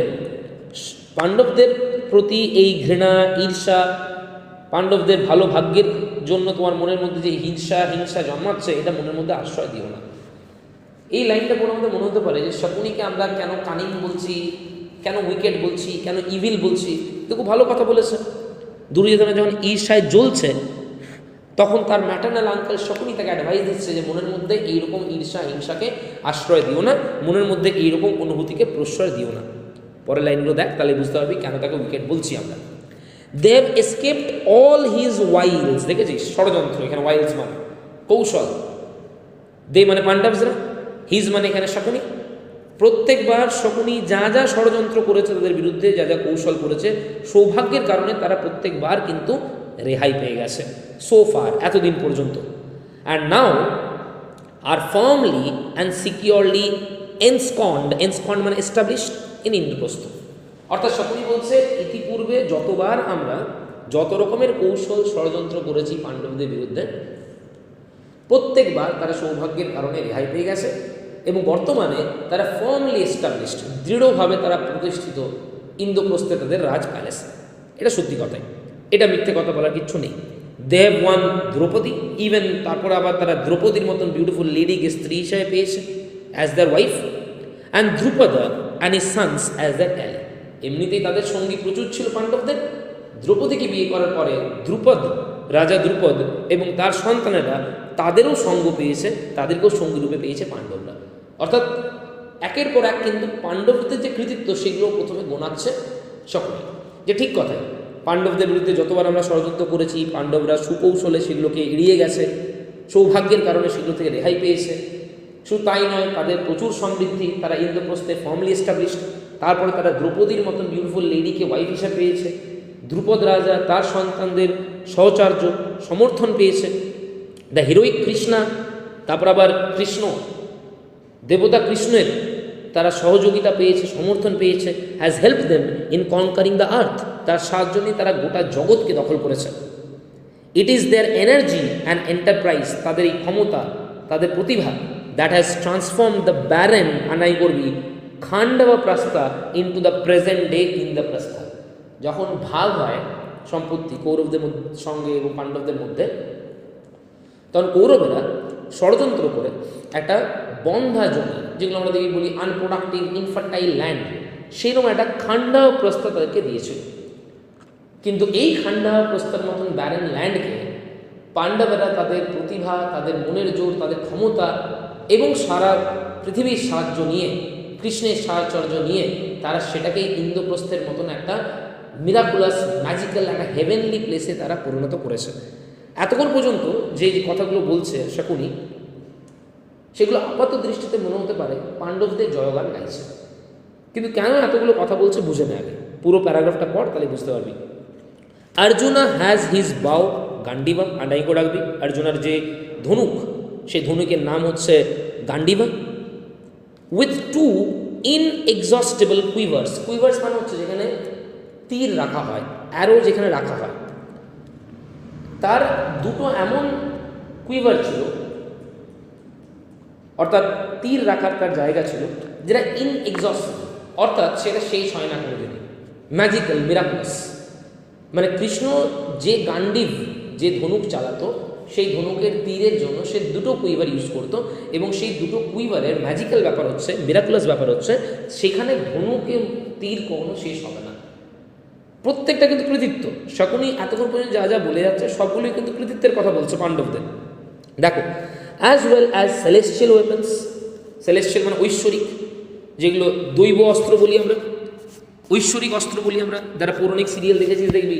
পাণ্ডবদের প্রতি এই ঘৃণা, ঈর্ষা, পাণ্ডবদের ভালো ভাগ্যের জন্য তোমার মনের মধ্যে যে হিংসা জন্মাচ্ছে, এটা মনের মধ্যে আশ্রয় দিও না। এই লাইনটা কোনো মধ্যে মনে হতে পারে যে শকুনিকে আমরা কেন কানিং বলছি, কেন উইকেট বলছি, কেন ইভিল বলছি। তো খুব ভালো কথা বলেছে। দুর্যোধনা যখন ঈর্ষায় জ্বলছে, তখন তার ম্যাটার্নাল আঙ্কেল শকুনি তাকে অ্যাডভাইস দিচ্ছে যে মনের মধ্যে এইরকম ঈর্ষা হিংসাকে আশ্রয় দিও না, মনের মধ্যে এইরকম অনুভূতিকে প্রশ্রয় দিও না। পরের লাইনগুলো দেখ, তাহলে বুঝতে পারবি কেন তাকে উইকেট বলছি আমরা। They have escaped all his wiles, দেখেছিস ষড়যন্ত্র, এখানে ওয়াইলস মানে কৌশল, দে মানে পাণ্ডবসরা, হিজ মানে এখানে শকুনি। প্রত্যেকবার শকুনি যা যা ষড়যন্ত্র করেছে তাদের বিরুদ্ধে, যা যা কৌশল করেছে, সৌভাগ্যের কারণে তারা প্রত্যেকবার কিন্তু রেহাই পেয়ে গেছে সো ফার, এতদিন পর্যন্ত। And now are firmly and securely ensconced মানে এস্টাবলিশড ইন ইন্দ্রপ্রস্থ। অর্থাৎ শকুনি বলছে, ইতিপূর্বে যতবার আমরা যত রকমের কৌশল ষড়যন্ত্র করেছি পাণ্ডবদের বিরুদ্ধে, প্রত্যেকবার তারা সৌভাগ্যের কারণে রেহাই পেয়ে গেছে, এবং বর্তমানে তারা ফার্মলি এস্টাবলিশড, দৃঢ়ভাবে তারা প্রতিষ্ঠিত ইন্দ্রপ্রস্থে তাদের রাজ প্যালেসে। এটা সত্যি কথাই, এটা মিথ্যে কথা বলার কিচ্ছু নেই। They have won Draupadi, even তারপর আবার তারা দ্রৌপদীর মতন বিউটিফুল লেডিকে স্ত্রী হিসেবে পেয়েছে as their wife, and Drupad and his sons as their ally. এমনিতেই তাদের সঙ্গী প্রচুর ছিল পাণ্ডবদের। দ্রৌপদীকে বিয়ে করার পরে ধ্রুপদ, রাজা ধ্রুপদ এবং তার সন্তানেরা তাদেরও সঙ্গ পেয়েছে, তাদেরকেও সঙ্গী রূপে পেয়েছে পাণ্ডবরা। অর্থাৎ একের পর এক কিন্তু পাণ্ডবদের যে কৃতিত্ব, সেগুলো প্রথমে গোনাচ্ছে শকুনি। যে ঠিক কথাই, পাণ্ডবদের বিরুদ্ধে যতবার আমরা ষড়যন্ত্র করেছি, পাণ্ডবরা সুকৌশলে সেগুলোকে এড়িয়ে গেছে, সৌভাগ্যের কারণে সেগুলো থেকে রেহাই পেয়েছে। শুধু তাই নয়, তাদের প্রচুর সমৃদ্ধি, তারা ইন্দ্রপ্রস্থে ফার্মলি এস্টাবলিশড। তারপরে তারা দ্রৌপদীর মতন বিউটিফুল লেডিকে ওয়াইফ হিসেবে পেয়েছে। ধ্রুপদ রাজা তার সন্তানদের সহচার্য সমর্থন পেয়েছে। দ্য হিরোইক কৃষ্ণা, তারপর আবার কৃষ্ণ, দেবতা কৃষ্ণের তারা সহযোগিতা পেয়েছে, সমর্থন পেয়েছে। Has help them in conquering the earth, তার সাহায্য নিয়ে তারা গোটা জগৎকে দখল করেছে। It is their energy and enterprise, তাদের এই ক্ষমতা, তাদের প্রতিভা, that has transform the barren, আনাই করবি Khandavaprastha into the present day Indraprastha. যখন ভাগ হয় সম্পত্তি কৌরবদের সঙ্গে এবং পাণ্ডবদের মধ্যে, তখন কৌরবেরা ষড়যন্ত্র করে একটা বন্ধা জমি, যেগুলো আমরা দেখি বলি আনপ্রোডাক্টিভ ইনফার্টাইল ল্যান্ড, সেইরকম একটা খান্ডা প্রস্থা তাদেরকে দিয়েছিল। কিন্তু এই খান্ডা প্রস্তার মতন ব্যারেন ল্যান্ডকে পাণ্ডবেরা তাদের প্রতিভা, তাদের মনের জোর, তাদের ক্ষমতা এবং সারা পৃথিবীর সাহায্য নিয়ে, কৃষ্ণের সাহচর্য নিয়ে তারা সেটাকে ইন্দ্রপ্রস্থের মতন একটা মিরাকুলাস, ম্যাজিক্যাল, একটা হেভেনলি প্লেসে তারা পরিণত করেছে। এতক্ষণ পর্যন্ত যে কথাগুলো বলছে শকুনি, সেগুলো আপাত দৃষ্টিতে মনে হতে পারে পাণ্ডবদের জয়গান গাইছে, কিন্তু কেন এতগুলো কথা বলছে বুঝে নেয় আগে। পুরো প্যারাগ্রাফটা পড়, তাহলে বুঝতে পারবি। অর্জুনা হ্যাজ হিজ বাউ গান্ডিবা, আন্ডাই করে রাখবি। অর্জুনার যে ধনুক, সেই ধনুকের নাম হচ্ছে গান্ডিবা। উইথ টু ইনএক্সস্টেবল কুইভার্স, কুইভার্স মানে হচ্ছে যেখানে তীর রাখা হয়, অ্যারো যেখানে রাখা হয়, তার দুটো এমন কুইভার ছিল, অর্থাৎ তীর রাখার তার জায়গা ছিল যেটা ইনএক্সস্টেবল, অর্থাৎ সেটা শেষ হয় না কোনোদিন, ম্যাজিক্যাল, মিরাকুলাস। মানে কৃষ্ণ যে গান্ডিব, যে ধনুক চালাতো, সেই ধনুকের তীরের জন্য সে দুটো কুইভার ইউজ করতো, এবং সেই দুটো কুইভারের ম্যাজিক্যাল ব্যাপার হচ্ছে, মিরাকুলাস ব্যাপার হচ্ছে, সেখানে ধনুকে তীর কখনো শেষ হবে না। প্রত্যেকটা কিন্তু কৃতিত্ব। শকুনি এতক্ষণ পর্যন্ত যা যা বলে যাচ্ছে সবগুলোই কিন্তু কৃতিত্বের কথা বলছে পাণ্ডবদের। দেখো, as well as celestial weapons, celestial মানে ঐশ্বরিক, যেগুলো দৈব অস্ত্র বলি আমরা, ঐশ্বরিক অস্ত্র বলি আমরা। যারা পৌরাণিক সিরিয়াল দেখেছিস দেখবি,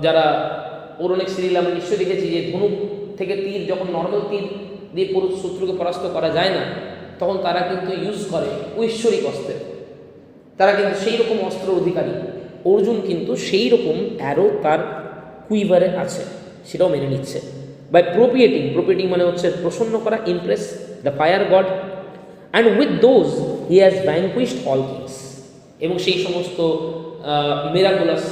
যারা পৌরাণিক সিরিয়াল আমরা নিশ্চয়ই দেখেছি যে ধনুক থেকে তীর, যখন নর্মাল তীর দিয়ে শত্রুকে পরাস্ত করা যায় না, তখন তারা কিন্তু ইউজ করে ঐশ্বরিক অস্ত্রের। তারা কিন্তু সেই রকম অস্ত্র অধিকারী। অর্জুন কিন্তু সেই রকম অ্যারো তার কুইভারে আছে, সেটাও মেনে নিচ্ছে। বাই প্রোপিয়েটিং মানে হচ্ছে প্রসন্ন করা, impress the fire god, and with those he has vanquished all kings. এবং সেই সমস্ত মিরাকুলাস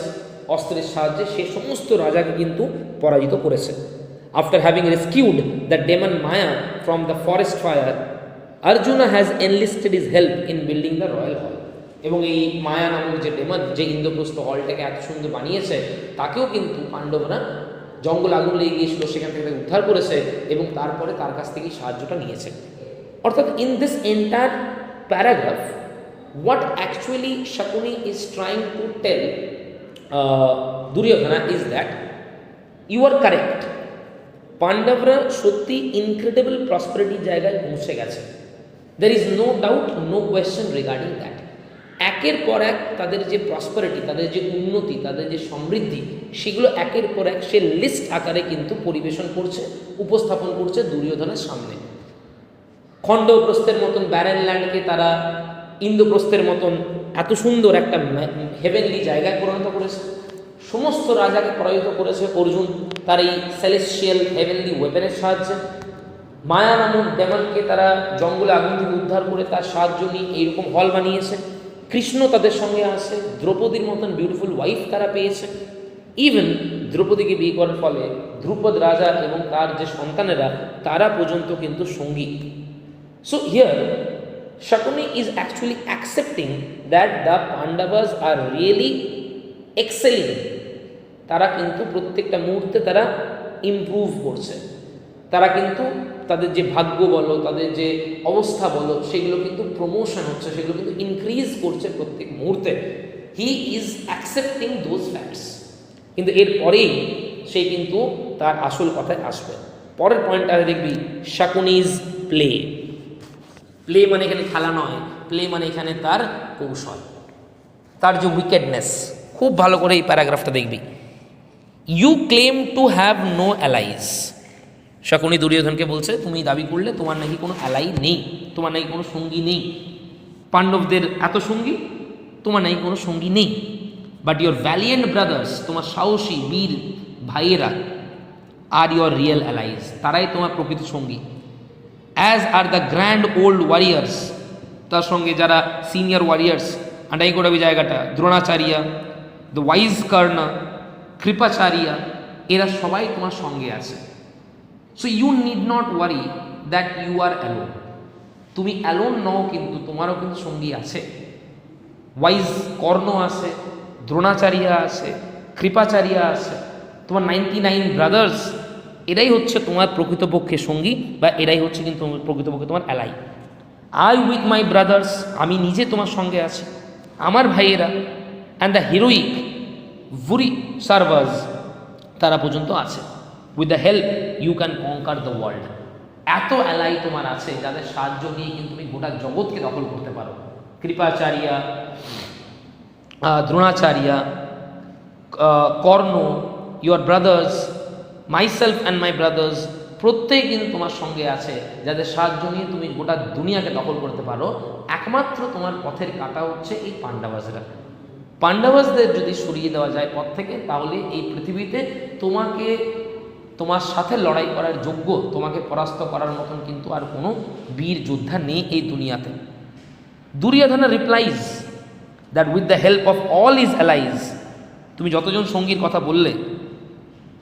অস্ত্রের সাহায্যে সে সমস্ত রাজাকে কিন্তু পরাজিত করেছে। After having rescued the demon Maya from the forest fire, Arjuna has enlisted his help in building the royal hall. এবং এই মায়া নামক যে ডেমন, যে ইন্দ্রপ্রস্থ হলটাকে এত সুন্দর বানিয়েছে, তাকেও কিন্তু পাণ্ডবরা জঙ্গল আগুন লেগে গিয়েছিল, সেখান থেকে তাকে উদ্ধার করেছে এবং তারপরে তার কাছ থেকেই সাহায্যটা নিয়েছে। অর্থাৎ in this entire paragraph, what actually Shakuni is trying to tell Duryodhana is that you are correct, পাণ্ডবরা সত্যি ইনক্রেডিবল প্রসপারিটির জায়গায় পৌঁছে গেছে। there is no doubt, no question regarding that. একের পর এক তাদের যে প্রসপারিটি, তাদের যে উন্নতি, তাদের যে সমৃদ্ধি, সেগুলো একের পর এক সে লিস্ট আকারে কিন্তু পরিবেশন করছে, উপস্থাপন করছে দুর্যোধনের সামনে। খণ্ডপ্রস্থের মতন ব্যারেন ল্যান্ডকে তারা ইন্দ্রপ্রস্থের মতন এত সুন্দর একটা হেভেনলি জায়গায় পরিণত করেছে। সমস্ত রাজাকে পরাজিত করেছে অর্জুন তার এই সেলেস্টিয়াল হেভেনলি ওয়েপেনের সাহায্যে। মায়া নামক ডেমনকে তারা জঙ্গলে আগুন থেকে উদ্ধার করে তার সাহায্য নিয়ে এইরকম হল বানিয়েছে। কৃষ্ণ তাদের সঙ্গে আছে, দ্রৌপদীর মতন বিউটিফুল ওয়াইফ তারা পেয়েছে। ইভেন দ্রৌপদীকে বিয়ে করার ফলে ধ্রুপদ রাজা এবং তার যে সন্তানেরা, তারা পর্যন্ত কিন্তু সঙ্গী। So here Shakuni is actually accepting that the Pandavas are really excelling. তারা কিন্তু প্রত্যেকটা মুহূর্তে তারা ইমপ্রুভ করছে, তারা কিন্তু তাদের যে ভাগ্য বলো, তাদের যে অবস্থা বলো, সেগুলো কিন্তু প্রমোশন হচ্ছে, সেগুলো কিন্তু ইনক্রিজ করছে প্রত্যেক মুহূর্তে। He is accepting those facts. কিন্তু এরপরেই সে কিন্তু তার আসল কথায় আসবে। পরের পয়েন্টটা দেখবি, শাকুনিজ প্লে। প্লে মানে এখানে খেলা নয়, প্লে মানে এখানে তার কৌশল, তার যে উইকেডনেস। খুব ভালো করে এই প্যারাগ্রাফটা দেখবি। You claim to have no allies. Shakuni দুর্যোধনকে বলছে, তুমি দাবি করলে তোমার নাকি কোনো অ্যালাই নেই, তোমার নাকি কোনো সঙ্গী নেই। পাণ্ডবদের এত সঙ্গী, তোমার নাকি কোনো সঙ্গী নেই। বাট ইয়োর ভ্যালিয়েন্ট ব্রাদার্স, তোমার সাহসী বীর ভাইয়েরা, আর ইয়োর রিয়েল অ্যালাইজ, তারাই তোমার প্রকৃত সঙ্গী। As are the grand old warriors, তার সঙ্গে যারা সিনিয়র ওয়ারিয়ার্স, আন্ডাই করাবি জায়গাটা, দ্রোণাচার্য, দ্য ওয়াইজ কর্ণ, কৃপাচার্য, এরা সবাই তোমার সঙ্গে আছে। So you need not worry that you are alone. তুমি অ্যালোন নও, কিন্তু তোমারও কিন্তু সঙ্গী আছে। ওয়াইজ কর্ণ আছে, দ্রোণাচার্য আছে, কৃপাচার্য আছে, তোমার 99 ব্রাদার্স, এরাই হচ্ছে তোমার প্রকৃতপক্ষে সঙ্গী, বা এরাই হচ্ছে কিন্তু প্রকৃতপক্ষে তোমার ally. I with my brothers, আমি নিজে তোমার সঙ্গে আছি, আমার ভাইয়েরা। And the heroic Bhurishravas, তারা পর্যন্ত আছে। With the help you can conquer the world. এত অ্যালাই তোমার আছে যাদের সাহায্য নিয়ে কিন্তু তুমি গোটা জগৎকে দখল করতে পারো। Kripacharya, Dronacharya, Karna, your brothers, myself and my brothers, প্রত্যেকে কিন্তু তোমার সঙ্গে আছে, যাদের সাহায্য নিয়ে তুমি গোটা দুনিয়াকে দখল করতে পারো। একমাত্র তোমার পথের কাটা হচ্ছে এই পাণ্ডাবাসরা। পাণ্ডাবাসদের যদি সরিয়ে দেওয়া যায় পথ থেকে, তাহলে এই পৃথিবীতে তোমাকে, তোমার সাথে লড়াই করার যোগ্য, তোমাকে পরাস্ত করার মতন কিন্তু আর কোনো বীর যোদ্ধা নেই এই দুনিয়াতে। Duryodhan replies that with the help of all is allies, তুমি যতজন সঙ্গীর কথা বললে,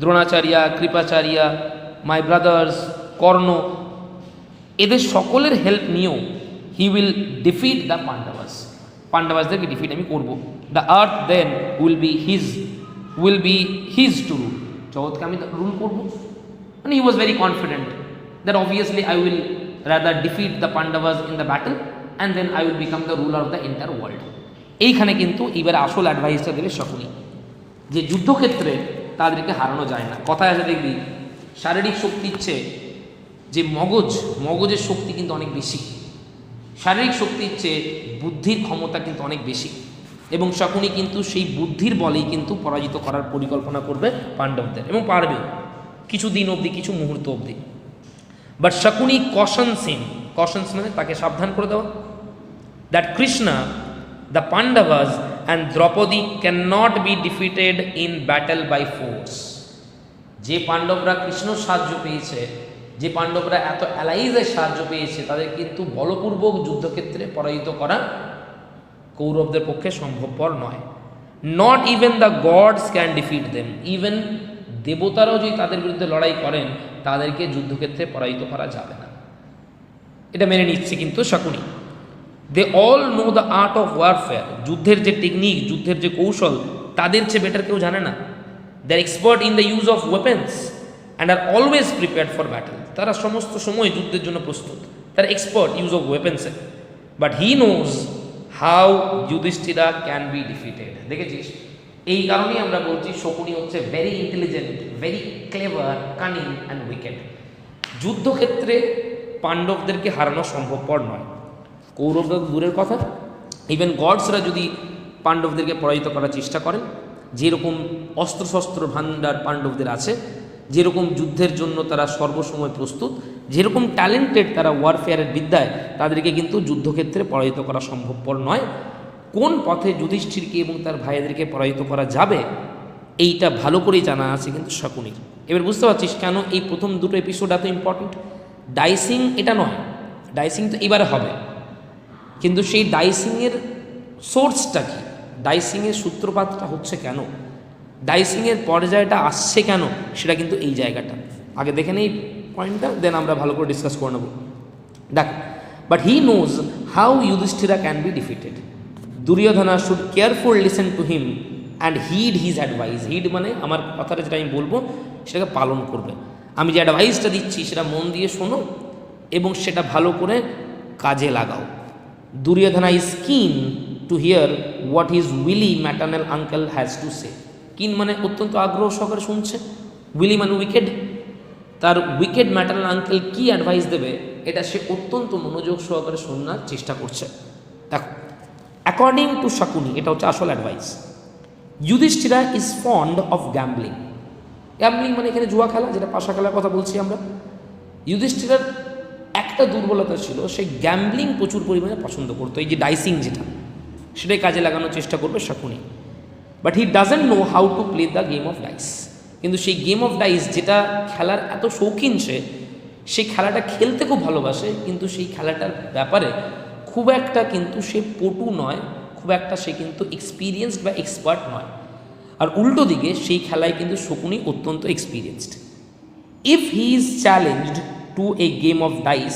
দ্রোণাচার্য, কৃপাচার্য, মাই ব্রাদার্স, কর্ণ, এদের সকলের হেল্প নিয়েও he will defeat the Pandavas, পাণ্ডাবাসদেরকে ডিফিট আমি করবো। The earth then will be his to rule, জগৎকে আমি রুল করবো। মানে he was very confident that obviously I will rather defeat the Pandavas in the battle and then I will become the ruler of the entire world. এইখানে কিন্তু এবারে আসল অ্যাডভাইসটা দেবে শকুনি, যে যুদ্ধক্ষেত্রে তাদেরকে হারানো যায় না। কথায় আছে দেখবি, শারীরিক শক্তির চেয়ে যে মগজের শক্তি কিন্তু অনেক বেশি, শারীরিক শক্তির চেয়ে বুদ্ধির ক্ষমতা কিন্তু অনেক বেশি, এবং শকুনি কিন্তু সেই বুদ্ধির বলেই কিন্তু পরাজিত করার পরিকল্পনা করবে পাণ্ডবদের, এবং পারবে কিছু দিন অবধি, কিছু মুহূর্ত অবধি। বাট শকুনি কশনস মানে তাকে সাবধান করে দেওয়া, that Krishna, the Pandavas and Draupadi can not be defeated in battle by force. যে পাণ্ডবরা কৃষ্ণর সাহায্য পেয়েছে, যে পাণ্ডবরা এত অ্যালাইজের সাহায্য পেয়েছে, তাদের কিন্তু বলপূর্বক যুদ্ধক্ষেত্রে পরাজিত করা কৌরবদের পক্ষে সম্ভবপর নয়। Not even the gods can defeat them, even দেবতারাও যদি তাদের বিরুদ্ধে লড়াই করেন, তাদেরকে যুদ্ধক্ষেত্রে পরাজিত করা যাবে না। এটা মেনে নিচ্ছে কিন্তু Shakuni. They all know the art of warfare, যুদ্ধের যে টেকনিক, যুদ্ধের যে কৌশল, তাদের চেয়ে বেটার কেউ জানে না। They are expert in the use of weapons and are always prepared for battle, তারা সমস্ত সময় যুদ্ধের জন্য প্রস্তুত, তারা এক্সপার্ট ইউজ অফ ওয়েপেন্সে। But he knows how Yudhishthira can be defeated. দেখেছিস, এই কারণেই আমরা বলছি শকুনি হচ্ছে very intelligent, very clever, cunning and wicked. যুদ্ধক্ষেত্রে পাণ্ডবদেরকে হারানো সম্ভবপর নয়, কৌরবদের দূরের কথা, ইভেন গডসরা যদি পাণ্ডবদেরকে পরাজিত করার চেষ্টা করেন, যেরকম অস্ত্রশস্ত্র ভাণ্ডার পাণ্ডবদের আছে, যেরকম যুদ্ধের জন্য তারা সর্বসময় প্রস্তুত, যেরকম ট্যালেন্টেড তারা ওয়ারফেয়ারের বিদ্যায়, তাদেরকে কিন্তু যুদ্ধক্ষেত্রে পরাজিত করা সম্ভবপর নয়। কোন পথে যুধিষ্ঠিরকে এবং তার ভাইদেরকে পরাজিত করা যাবে, এইটা ভালো করেই জানা আছে কিন্তু শকুনির। এবার বুঝতে পারছিস কেন এই প্রথম দুটো এপিসোড এত ইম্পর্টেন্ট। ডাইসিং এটা নয়, ডাইসিং তো এবারে হবে, কিন্তু সেই ডাইসিংয়ের সোর্সটা কী, ডাইসিংয়ের সূত্রপাতটা হচ্ছে কেন, ডাইসিংয়ের পর্যায়টা আসছে কেন, সেটা কিন্তু এই জায়গাটা আগে দেখে নেই পয়েন্টটা, দেন আমরা ভালো করে ডিসকাস করে নেব। দেখ, but he knows how Yudhishthira can be defeated. Duryodhana should careful listen to him and heed his advice. Heed মানে আমার কথাটা যেটা আমি বলবো সেটাকে পালন করবে। আমি যে অ্যাডভাইসটা দিচ্ছি সেটা মন দিয়ে শোনো এবং সেটা ভালো করে কাজে লাগাও। Duryodhana is keen to hear what his wily maternal uncle has to say. Keen মানে অত্যন্ত আগ্রহ সহকারে শুনছে, উইলি মানে উইকেড, তার উইকেড ম্যাটার্নাল আঙ্কেল কী অ্যাডভাইস দেবে এটা সে অত্যন্ত মনোযোগ সহকারে শোনার চেষ্টা করছে। দেখো, অ্যাকর্ডিং টু শকুনি, এটা হচ্ছে আসল advice, Yudhishthira is fond of gambling. Gambling মানে এখানে জুয়া খেলা, যেটা পাশা খেলার কথা বলছি আমরা। যুধিষ্ঠিরার একটা দুর্বলতা ছিল, সে গ্যাম্বলিং প্রচুর পরিমাণে পছন্দ করতো, এই যে ডাইসিং যেটা, সেটাই কাজে লাগানোর চেষ্টা করবে Shakuni. But he doesn't know how to play the game of dice. কিন্তু সেই গেম অফ ডাইস যেটা খেলার এত শৌখিন, সেই খেলাটা খেলতে খুব ভালোবাসে, কিন্তু সেই খেলাটার ব্যাপারে খুব একটা কিন্তু সে পটু নয়, খুব একটা সে কিন্তু এক্সপিরিয়েন্সড বা এক্সপার্ট নয়। আর উল্টো দিকে সেই খেলায় কিন্তু শকুনি অত্যন্ত experienced. If he is challenged to a game of dice,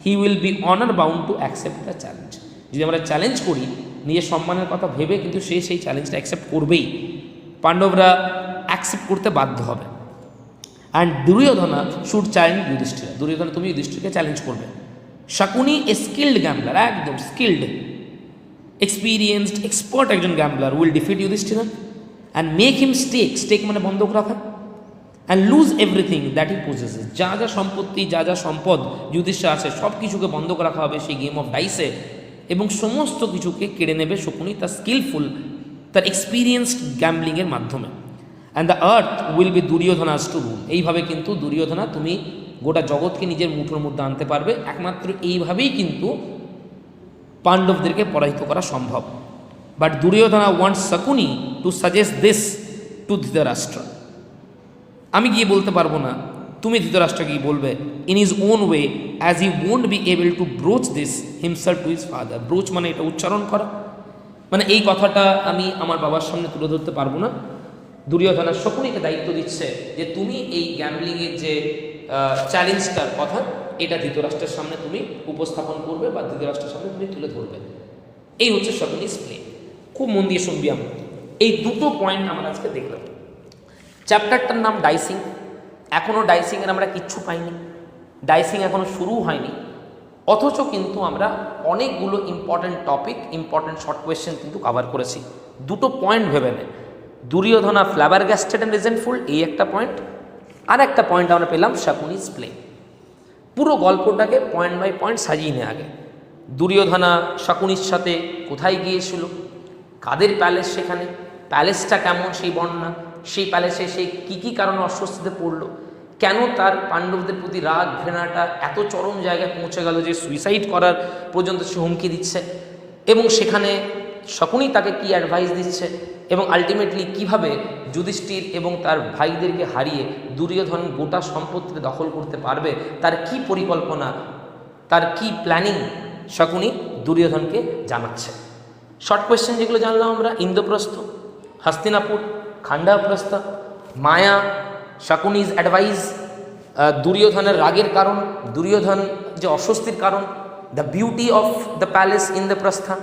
he will be honour bound to accept the challenge. যদি আমরা চ্যালেঞ্জ করি নিজের সম্মানের কথা ভেবে, কিন্তু সে সেই চ্যালেঞ্জটা অ্যাকসেপ্ট করবেই, পাণ্ডবরা অ্যাকসেপ্ট করতে বাধ্য হবে। And Duryodhana should challenge Yudhishthir. Duryodhana, তুমি যুধিষ্ঠিরকে চ্যালেঞ্জ করবে। শকুনি এ স্কিল্ড গ্যাম্বলার, একদম স্কিল্ড, এক্সপিরিয়েন্সড, এক্সপার্ট একজন gambler, will defeat Yudhishthira and make him stake মানে বন্ধক রাখা, and lose everything that he possesses. যা যা সম্পত্তি, যা যা সম্পদ যুধিষ্ঠির আছে, সব কিছুকে বন্ধক রাখা হবে সেই গেম অফ ডাইসে, এবং সমস্ত কিছুকে কেড়ে নেবে শকুনি তার স্কিলফুল, তার এক্সপিরিয়েন্সড গ্যাম্বলিংয়ের মাধ্যমে। And the earth will be Duryodhana's to rule. এইভাবে কিন্তু দুর্যোধনা, তুমি গোটা জগৎকে নিজের মুঠোর মধ্যে আনতে পারবে। একমাত্র এইভাবেই কিন্তু পাণ্ডবদেরকে পরাজিত করা সম্ভব। But Duryodhana wants Shakuni to suggest this to Dhritarashtra. আমি গিয়ে বলতে পারবো না, তুমি ধৃতরাষ্ট্র গিয়ে বলবে in his own way, as he won't be able to broach this himself to his father. Broach মানে এটা উচ্চারণ করা, মানে এই কথাটা আমি আমার বাবার সামনে তুলে ধরতে পারবো না। দুর্যোধনা শকুনিকে দায়িত্ব দিচ্ছে যে তুমি এই গ্যাম্বলিংয়ের যে চ্যালেঞ্জটার কথা, এটা ধৃতরাষ্ট্রের সামনে তুমি উপস্থাপন করবে বা ধৃতরাষ্ট্রের সামনে তুমি তুলে ধরবে। এই হচ্ছে শকুনিস প্লে। খুব মন দিয়ে শুনবি আমরা। এই দুটো পয়েন্ট আমরা আজকে দেখলাম। চ্যাপ্টারটার নাম ডাইসিং। এখনও ডাইসিংয়ের আমরা কিচ্ছু পাইনি, ডাইসিং এখনও শুরু হয়নি। অথচ কিন্তু আমরা অনেকগুলো important topic, important short question কিন্তু কভার করেছি। দুটো পয়েন্ট ভেবে নেন, দুর্যোধনা ফ্ল্যাবারগ্যাস্টেড অ্যান্ড রিজেন্টফুল, এই একটা পয়েন্ট, আর একটা পয়েন্ট আমরা পেলাম শাকুনিজ প্লে। পুরো গল্পটাকে পয়েন্ট বাই পয়েন্ট সাজিয়ে নেওয়া আগে। দুর্যোধনা শাকুনির সাথে কোথায় গিয়েছিল, কাদের প্যালেস, সেখানে প্যালেসটা কেমন সেই বর্ণনা, সেই প্যালেসে সে কী কী কারণে অস্বস্তিতে পড়লো, কেন তার পাণ্ডবদের প্রতি রাগ ঘৃণাটা এত চরম জায়গায় পৌঁছে গেল যে সুইসাইড করার পর্যন্ত সে হুমকি দিচ্ছে, এবং সেখানে শকুনি তাকে কি অ্যাডভাইস দিচ্ছে, এবং আলটিমেটলি কিভাবে যুধিষ্ঠির এবং তার ভাইদেরকে হারিয়ে দুর্যোধন গোটা সম্পত্তিতে দখল করতে পারবে, তার কি পরিকল্পনা, তার কি প্ল্যানিং শকুনি দুর্যোধনকে জানাচ্ছে। শর্ট কোয়েশ্চেন যেগুলো জানলাম আমরা, ইন্দ্রপ্রস্থ, হস্তিনাপুর, খান্ডাপ্রস্থ, মায়া, শাকুনিজ অ্যাডভাইস, দুর্যোধনের রাগের কারণ, দুর্যোধন যে অস্বস্তির কারণ, the beauty of the palace in the Prastha,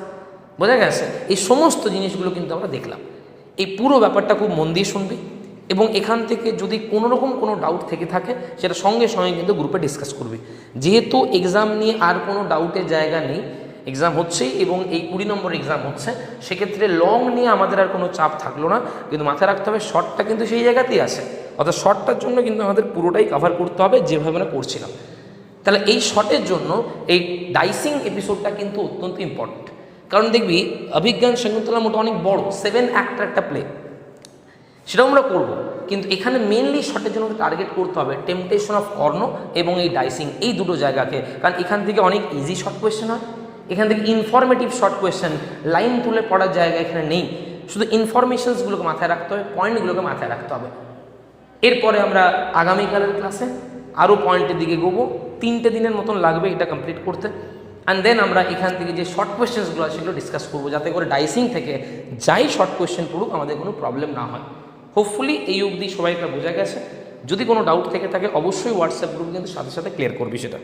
বোঝা গেছে? এই সমস্ত জিনিসগুলো কিন্তু আমরা দেখলাম। এই পুরো ব্যাপারটা খুব মন দিয়ে শুনবি, এবং এখান থেকে যদি কোনো রকম কোনো ডাউট থেকে থাকে সেটা সঙ্গে সঙ্গে কিন্তু গ্রুপে ডিসকাস করবি। যেহেতু এক্সাম নিয়ে আর কোনো ডাউটের জায়গা নেই, এক্সাম হচ্ছেই এবং এই 20 নম্বর এক্সাম হচ্ছে, সেক্ষেত্রে লং নিয়ে আমাদের আর কোনো চাপ থাকলো না। কিন্তু মাথায় রাখতে হবে শর্টটা কিন্তু সেই জায়গাতেই আছে, অর্থাৎ শর্টটার জন্য কিন্তু আমাদের পুরোটাই কভার করতে হবে যেভাবে আমরা করছিলাম। তাহলে এই শর্টের জন্য এই ডাইসিং এপিসোডটা কিন্তু অত্যন্ত ইম্পর্টেন্ট। কারণ দেখবি অভিজ্ঞান শকুন্তলা মোটা অনেক বড় 7 অ্যাক্টের একটা প্লে, সেটাও আমরা করবো, কিন্তু এখানে মেনলি শর্টের জন্য টার্গেট করতে হবে টেম্পটেশন অফ কর্ণ এবং এই ডাইসিং, এই দুটো জায়গাকে। কারণ এখান থেকে অনেক ইজি শর্ট কোয়েশ্চেন হয়, এখান থেকে ইনফরমেটিভ শর্ট কোয়েশ্চেন, লাইন তুলে পড়ার জায়গা এখানে নেই, শুধু ইনফরমেশনসগুলোকে মাথায় রাখতে হবে, পয়েন্টগুলোকে মাথায় রাখতে হবে। এরপরে আমরা আগামীকালের ক্লাসে আরও পয়েন্টের দিকে এগোবো, 3টে দিনের মতন লাগবে এটা কমপ্লিট করতে। অ্যান্ড দেন আমরা এখান থেকে যে শর্ট কোয়েশ্চেন্সগুলো আছে সেগুলো ডিসকাস করবো, যাতে করে ডাইসিং থেকে যাই শর্ট কোয়েশ্চেন পড়ুক আমাদের কোনো প্রবলেম না হয়। হোপফুলি এই অবধি সবাইকে বোঝা গেছে। যদি কোনো ডাউট থেকে থাকে অবশ্যই হোয়াটসঅ্যাপ গ্রুপে কিন্তু সাথে সাথে ক্লিয়ার করবি সেটা।